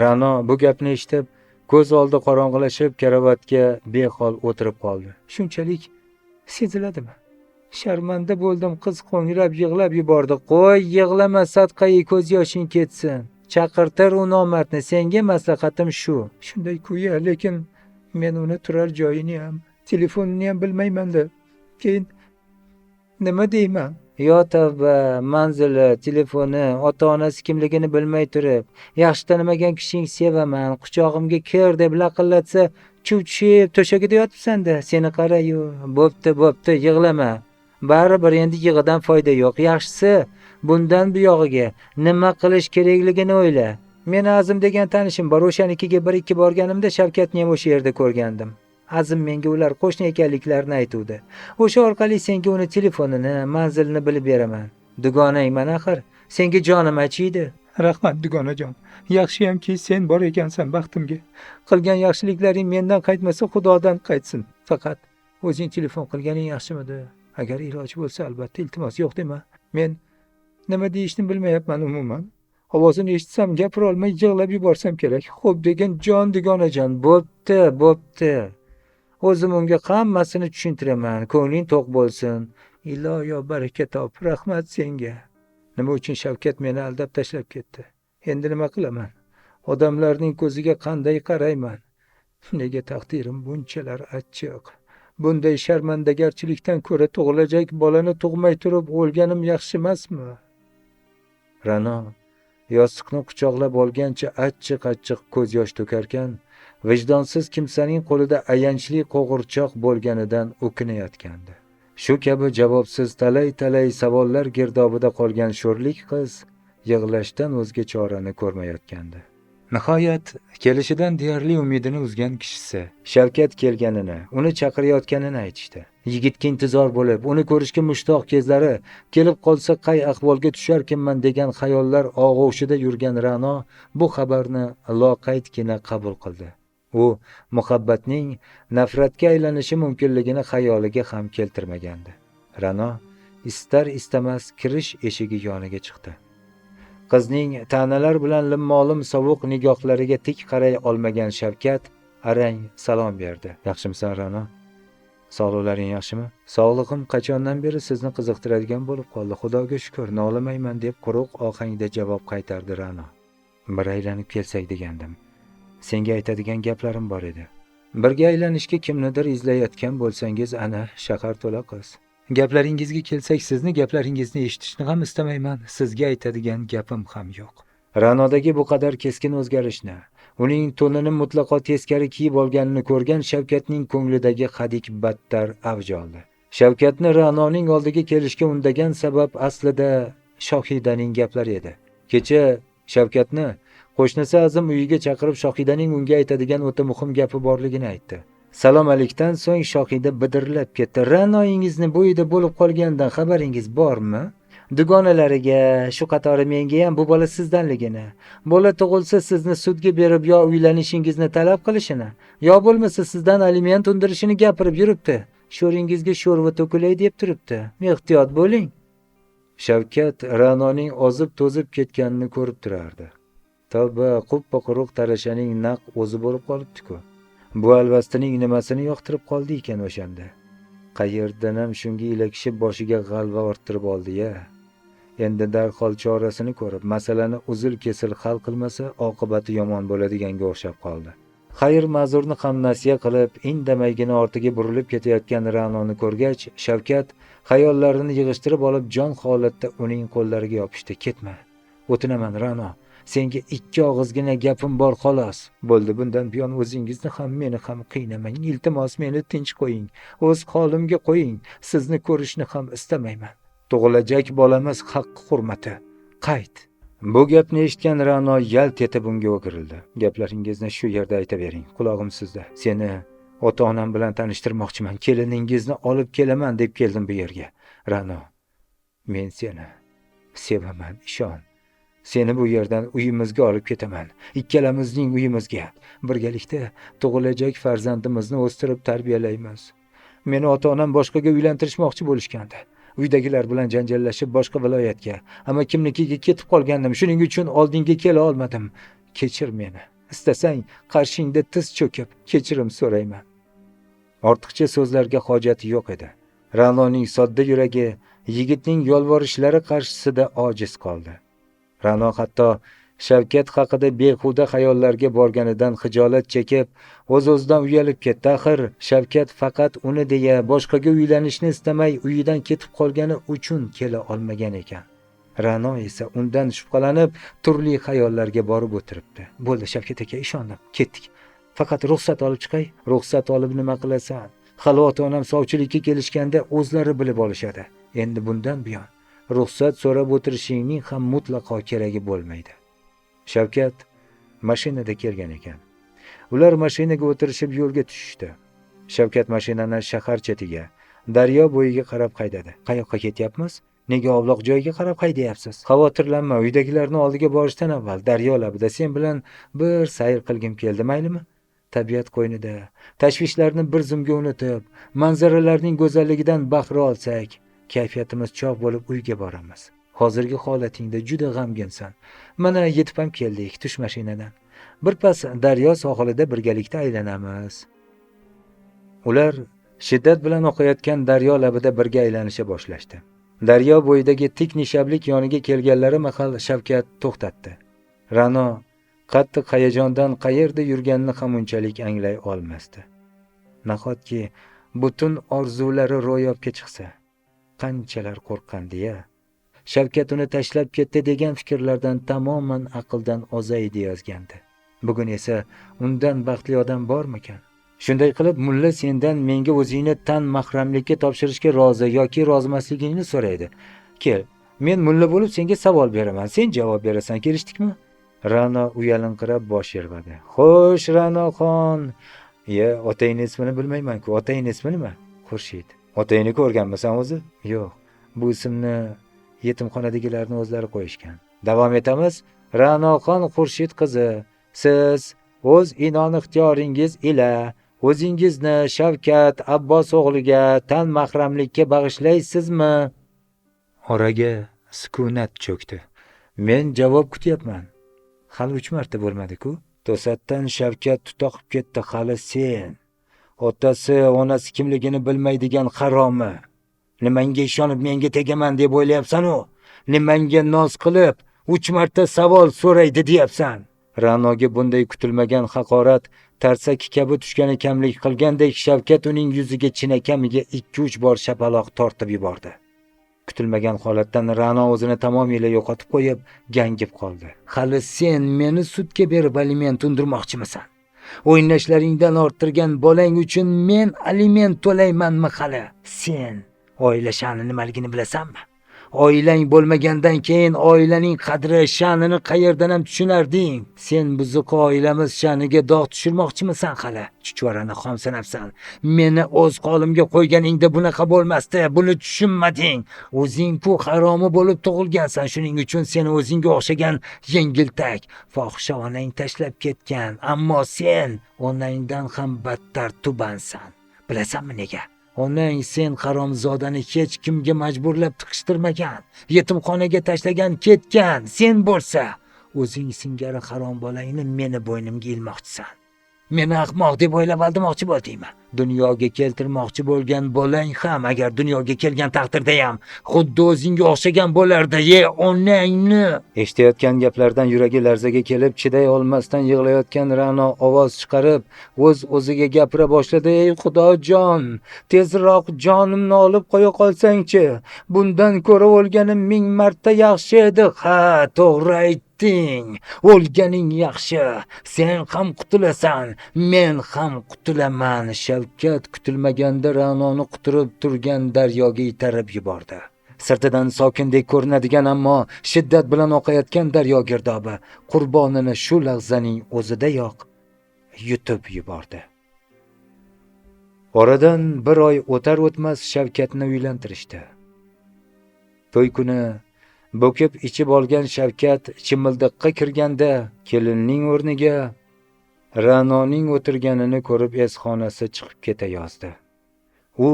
Ra'no bu gapni eshitib, ko'z oldi qorong'ilashib, karavotga behol o'tirib qoldi. Shunchalik seziladimi? Sharmanda bo'ldim, qiz qo'ngrab yig'lab yubordi. Qo'y, yig'lama, sadqai ko'z yoshing ketsin. Chaqirtir u nomardni, senga maslahatim shu. Shunday kuya, lekin men uni turar joyini ham, telefonini ham bilmayman-da. Keyin nima deyman? Yo tavba, manzili, telefoni, ota-onasi kimligini bilmay turib, yaxshi tanimagan kishing sevaman, quchog'imga kir deb laqillatsa, chuvchib to'shagida yotibsan-da. Seni qara-yu, bo'pti, yig'lama. Baribir endi yig'idan foyda yo'q. Yaxshisi, bundan buyog'iga nima qilish kerakligini o'yla. Meni Azim degan tanishim bor. O'shanikiga 1-2 borganimda Shavkatni ham o'sha yerda ko'rgandim. Azim menga ular qo'shni ekanliklarini aytuvdi. O'sha orqali senga uni telefonini, manzilini bilib beraman. Dugonangman axir. Senga jonim achiydi. Rahmat dugonajon. Yaxshiyamki sen bor ekansan baxtimga. Qilgan yaxshiliklaring mendan qaytmasa Xudodan qaytsin. Faqat o'zing telefon qilganing yaxshimidi? Agar iloji bo'lsa albatta, iltimos yo'q dema. Men nima deyishni bilmayapman umuman. Ovozini eshitsam gapira olmay yig'lab yuborsam kerak. Xo'p degan jon dugonajon, bo'pti. O'zim unga hammasini tushuntiraman. Ko'ngling to'q bo'lsin. Iloyo baraka top. Rahmat senga. Nima uchun Shavkat meni aldab tashlab ketdi? Endi nima qilaman? Odamlarning ko'ziga qanday qarayman? Nega taqdirim bunchalar achchiq? Bunday sharmandagarchilikdan ko'ra tug'ilajak bolani tug'may turib o'lganim yaxshi emasmi? Ra'no yostiqni quchoqlab olgancha achchiq-achchiq ko'z yosh to'karkan, vijdonsiz kimsaning qo'lida ayanchli qo'g'irchoq bo'lganidan o'kinayotgandi. Shu kabi javobsiz talay-talay savollar girdobida qolgan sho'rlik qiz yig'lashdan o'zga chorani ko'rmayotgandi. Nihoyat kelishidan deyarli umidini uzgan kishisi Shavkat kelganini, uni chaqirayotganini aytishdi. Yigitga intizor bo'lib, uni ko'rishga mushtoq kezlari kelib qolsa qay ahvolga tusharkinman degan xayollar og'ushida yurgan Ra'no bu xabarni loqaydgina qabul qildi. U muhabbatning nafratga aylanishi mumkinligini xayoliga ham keltirmagandi. Ra'no istar istamas kirish eshigi yoniga chiqdi. Qizning ta'nalar bilan limmolim sovuq nigohlariga tik qaray olmagan Shavkat arang salom berdi. Yaxshimisan Ra'no? Sog'liqlaring yaxshimi? Sog'lig'im qachondan beri sizni qiziqtiradigan bo'lib qoldi. Xudoga shukr, nolimayman deb quruq ohangda javob qaytardi Ra'no. Bir aylanib kelsak degandim. Senga aytadigan gaplarim bor edi. Birga aylanishga kimnidir izlayotgan bo'lsangiz, ana shahar to'la qiz. Gaplaringizga kelsak, sizni gaplaringizni eshitishni ham istamayman. Sizga aytadigan gapim ham yo'q. Ra'nodagi bu qadar keskin o'zgarishni, uning to'nini mutlaqo teskari kiyib olganini ko'rgan Shavkatning ko'nglidagi hadik battar avj oldi. Shavkatni Ra'noning oldiga kelishga undagan sabab aslida Shohidaning gaplari edi. Kecha Shavkatni qo'shnisi Azim uyiga chaqirib Shohidaning unga aytadigan o'ta muhim gapi borligini aytdi. Salom alikdan so'ng Shohida bidirlab ketdi. Ra'noyingizni bo'yida bo'lib qolganidan xabaringiz bormi? Dugonalariga, shu qatori menga ham bu bola sizdanligini, bola tug'ilsa sizni sudga berib yo uylanishingizni talab qilishini, yo bo'lmasa sizdan aliment undirishini gapirib yuribdi. Sho'ringizga sho'rva to'kilay deb turibdi. Ehtiyot bo'ling. Shavkat Ra'noning ozib-to'zib ketganini ko'rib turardi. Tavba, qup-quruq tarashaning naq o'zi bo'lib qolibdi-ku. Bu alvastining nimasini yoqtirib qoldi ekan o'shanda. Qayerdanam shunga ilakishib boshiga g'alva orttirib oldi-ya. Endi darhol chorasini ko'rib, masalani uzil-kesil hal qilmasa, oqibati yomon bo'ladiganga o'xshab qoldi. Xayr ma'zurni ham nasiya qilib, indamaygina ortiga burilib ketayotgan Ra'noni ko'rgach, Shavkat xayollarini yig'ishtirib olib, jon holatda uning qo'llariga yopishdi. Ketma. O'tinaman Ra'no. Senga ikki og'izgina gapim bor xolos. Bo'ldi, bundan buyon o'zingizni ham meni ham qiynamang. Iltimos meni tinch qo'ying. O'z holimga qo'ying. Sizni ko'rishni ham istamayman. Tug'ilajak bolamiz haqqi hurmati. Qayt. Bu gapni eshitgan Ra'no yalt etib unga o'girildi. Gaplaringizni shu yerda aytavering. Quloqim sizda. Seni ota-onam bilan tanishtirmoqchiman. Keliningizni olib kelaman deb keldim bu yerga. Ra'no, men seni sevaman, ishon. Seni bu yerdan uyimizga olib ketaman. Ikkalamizning uyimizga. Birgalikda tug'ilajak farzandimizni o'stirib tarbiyalaymiz. Meni ota-onam boshqaga uylantirishmoqchi bo'lishgandi. Uydagilar bilan janjallashib boshqa viloyatga, ammo kimnikiga ketib qolgandim. Shuning uchun oldinga kela olmadim. Kechir meni. Istasang qarshingda tiz cho'kib kechirim so'rayman. Ortiqcha so'zlarga hojati yo'q edi. Ra'noning sodda yuragi yigitning yolvorishlari qarshisida ojiz qoldi. Ra'no hatto Shavkat haqida behuda xayollarga borganidan xijolat chekib, o'z-o'zidan uyalib ketdi. Axir Shavkat faqat uni deya boshqaga uylanishni istamay uyidan ketib qolgani uchun kela olmagan ekan. Ra'no esa undan shubhalanib turli xayollarga borib o'tiribdi. Bo'ldi Shavkat aka, ishondim. Ketdik. Faqat ruxsat olib chiqay. Ruxsat olib nima qilasan? Hali ota-onam sovchilikka kelishganda o'zlari bilib olishadi. Endi bundan buyon ruxsat so'rab o'tirishingning ham mutlaqo keragi bo'lmaydi. Shavkat mashinada kelgan ekan. Ular mashinaga o'tirishib yo'lga tushishdi. Shavkat mashinani shahar chetiga, daryo bo'yiga qarab haydadi. Qayoqqa ketyapmiz? Nega ovloq joyga qarab haydayapsiz? Xavotirlanma, uydagilarni oldiga borishdan avval daryo labida sen bilan bir sayr qilgim keldi, maylimi? Tabiat qo'ynida tashvishlarni bir zumga unutib, manzaralarning go'zalligidan bahra olsak, kayfiyatimiz chog' bo'lib uyga boramiz. Hozirgi holatingda juda g'amginsan. Mana yetib ham keldik, tush mashinadan. Birpas daryo sohilida birgalikda aylanamiz. Ular shiddat bilan oqayotgan daryo labida birga aylanisha boshlashdi. Daryo bo'yidagi tik nishablik yoniga kelganlari mahal Shavkat to'xtatdi. Ra'no qattiq hayajondan qayerda yurganini ham unchalik anglay olmasdi. Nahotki butun orzulari ro'yobga chiqsa, qanchalar qo'rqqandi-ya. Shavkat uni tashlab ketdi degan fikrlardan tamoman aqldan ozaydi yozgandi. Bugun esa undan baxtli odam bormikan? Shunday qilib, mulla sendan menga o'zingni tan mahramlikka topshirishga rozi yoki rozimasligingni so'raydi. Kel, men mulla bo'lib senga savol beraman, sen javob berasan, kelishdikmi? Ra'no uyalinqirab bosh irg'adi. Xo'sh, Ra'noxon. Otangning ismini bilmayman-ku. Otangning ismi nima? Xurshid. Otangni ko'rganmisan o'zi? Yo'q. Bu ismni yetimxonadagilarning o'zlari qo'yishgan. Davom etamiz. Ra'noxon Xurshid qizi, siz o'z inon ixtiyoringiz ila o'zingizni Shavkat Abbos o'g'liga tan mahramlikka bag'ishlaysizmi? Oraga sukunat cho'kdi. Men javob kutyapman. Hali 3 marta bo'lmadi-ku. To'satdan Shavkat tutoqib ketdi. Hali sen. Otasi, onasi kimligini bilmaydigan haromi. Nimanga ishonib menga tegaman deb o'ylayapsan-u? Nimanga noz qilib 3 marta savol so'raydi deyapsan? Ra'noga bunday kutilmagan haqorat tarsaki kabi tushgani kamlik qilgandek Shavkat uning yuziga chinakamiga 2-3 bor shapaloq tortib yubordi. Kutilmagan holatdan Ra'no o'zini tamomila yo'qotib qo'yib, gangib qoldi. Hali sen meni sudga berib aliment undirmoqchimisan? O'ynashlaringdan orttirgan bolang uchun men aliment to'laymanmi hali? Sen oila sha'ni nimaligini bilasanmi? Oilang bo'lmagandan keyin oilaning qadri, sha'nini qayerdan ham tushunarding? Sen buzuq oilamiz sha'niga dog' tushirmoqchimisan hali? Chuchvarani xom sanabsan. Meni o'z qolimga qo'yganingda bunaqa bo'lmasdi. Buni tushunmading. O'zing-ku haromi bo'lib tug'ilgansan. Shuning uchun seni o'zingga o'xshagan yengiltak fohisha onang tashlab ketgan. Ammo sen onangdan ham battar tubansan. Bilasanmi nega? Onang sen haromzodani hech kimga majburlab tiqishtirmagan, yetimxonaga tashlagan ketgan. Sen bo'lsa, o'zing singari harom bolangni meni bo'ynimga ilmoqchisan. Meni ahmoq deb o'ylab aldimoqchi bo'ldingmi? Dunyoga keltirmoqchi bo'lgan bolang ham agar dunyoga kelgan taqdirda ham xuddi o'zingga o'xshagan bo'lardi. Onangni. Eshitayotgan gaplardan yuragi larzaga kelib, chiday olmasdan yig'layotgan Ra'no ovoz chiqarib, o'ziga gapira boshladi. Ey Xudojon, tezroq jonimni olib qo'ya qolsang-chi. Bundan ko'ra o'lganim 1000 marta yaxshi edi. Ha, to'g'ri aytding. O'lganing yaxshi. Sen ham qutulasan, men ham qutulaman. Shavkat kutilmaganda Ra'noni quturib turgan daryoga itarib yubordi. Sirtidan sokindek ko'rinadigan ammo shiddat bilan oqayotgan daryo girdobi qurbonini shu lahzaning o'zidayoq yutib yubordi. Oradan 1 oy o'tar o'tmas Shavkatni uylantirishdi. To'y kuni bo'kib ichib olgan Shavkat chimildiqqa kirganda kelinning o'rniga Ra'noning o'tirganini ko'rib esxonasi chiqib ketayozdi. U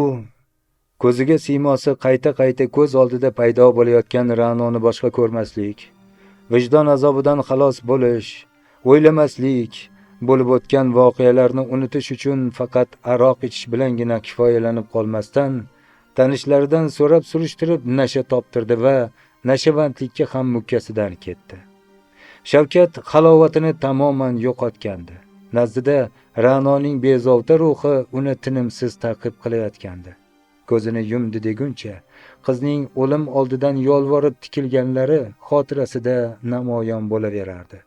ko'ziga siymosi qayta-qayta ko'z oldida paydo bo'layotgan Ra'noni boshqa ko'rmaslik, vijdon azobidan xalos bo'lish, o'ylamaslik, bo'lib o'tgan voqealarni unutish uchun faqat aroq ichish bilangina kifoyalanib qolmasdan, tanishlaridan so'rab surishtirib nasha toptirdi va nashavandlikka ham mukkasidan ketdi. Shavkat halovatini tamoman yo'qotgandi. Nazdida Ra'noning bezovta ruhi uni tinimsiz ta'qib qilayotgandi. Ko'zini yumdi deguncha qizning o'lim oldidan yolvorib tikilganlari xotirasida namoyon bo'laverardi.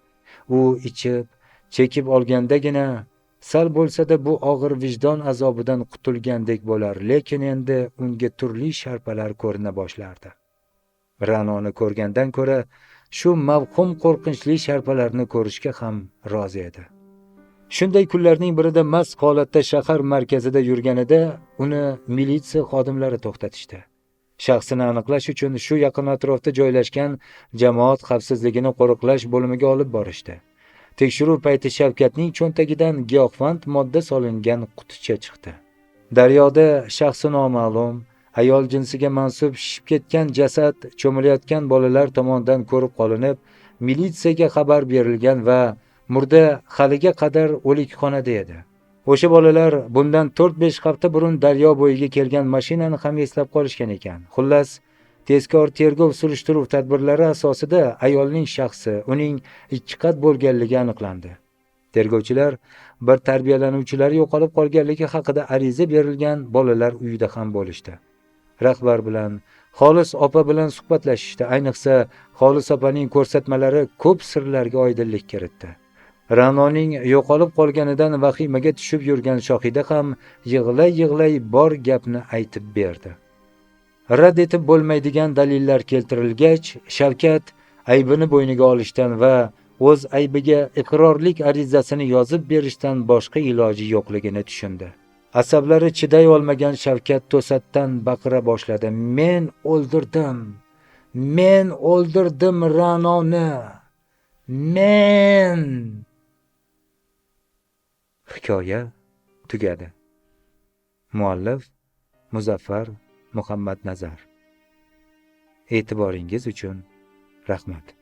U ichib, chekib olgandagina sal bo'lsa-da bu og'ir vijdon azobidan qutulgandek bo'lar, lekin endi unga turli sharpalar ko'rina boshlardi. Ra'noni ko'rgandan ko'ra shu mavhum qo'rqinchli sharpalarni ko'rishga ham rozi edi. Shunday kunlarning birida mast holatda shahar markazida yurganida uni militsiya xodimlari to'xtatishdi. Shaxsini aniqlash uchun shu yaqin atrofda joylashgan jamoat xavfsizligini qo'riqlash bo'limiga olib borishdi. Tekshiruv payti Shavkatning cho'ntagidan giyohvand modda solingan quticha chiqdi. Daryoda shaxsi noma'lum ayol jinsiga mansub shishib ketgan jasad cho'milayotgan bolalar tomonidan ko'rib qolinib, militsiyaga xabar berilgan va murda haliga qadar o'likxonada edi. O'sha bolalar bundan 4-5 hafta burun daryo bo'yiga kelgan mashinani ham eslab qolishgan ekan. Xullas, tezkor tergov surishtiruv tadbirlari asosida ayolning shaxsi, uning 2 qat bo'lganligi aniqlandi. Tergovchilar bir tarbiyalanuvchilar yo'qolib qolganligi haqida ariza berilgan bolalar uyida ham bo'lishdi. Rahbar bilan, Xolis opa bilan suhbatlashishdi. Ayniqsa, Xolis opaning ko'rsatmalari ko'p sirlarga oydinlik kiritdi. Ra'noning yo'qolib qolganidan vahimaga tushib yurgan Shohida ham yig'lay-yig'lay bor gapni aytib berdi. Rad etib bo'lmaydigan dalillar keltirilgach, Shavkat aybini bo'yniga olishdan va o'z aybiga iqrorlik arizasini yozib berishdan boshqa iloji yo'qligini tushundi. Asablari chiday olmagan Shavkat to'satdan baqira boshladi. Men o'ldirdim. Men o'ldirdim Ra'noni. Men. Hikoya tugadi. Muallif Muzaffar Muhammadnazar. E'tiboringiz uchun rahmat.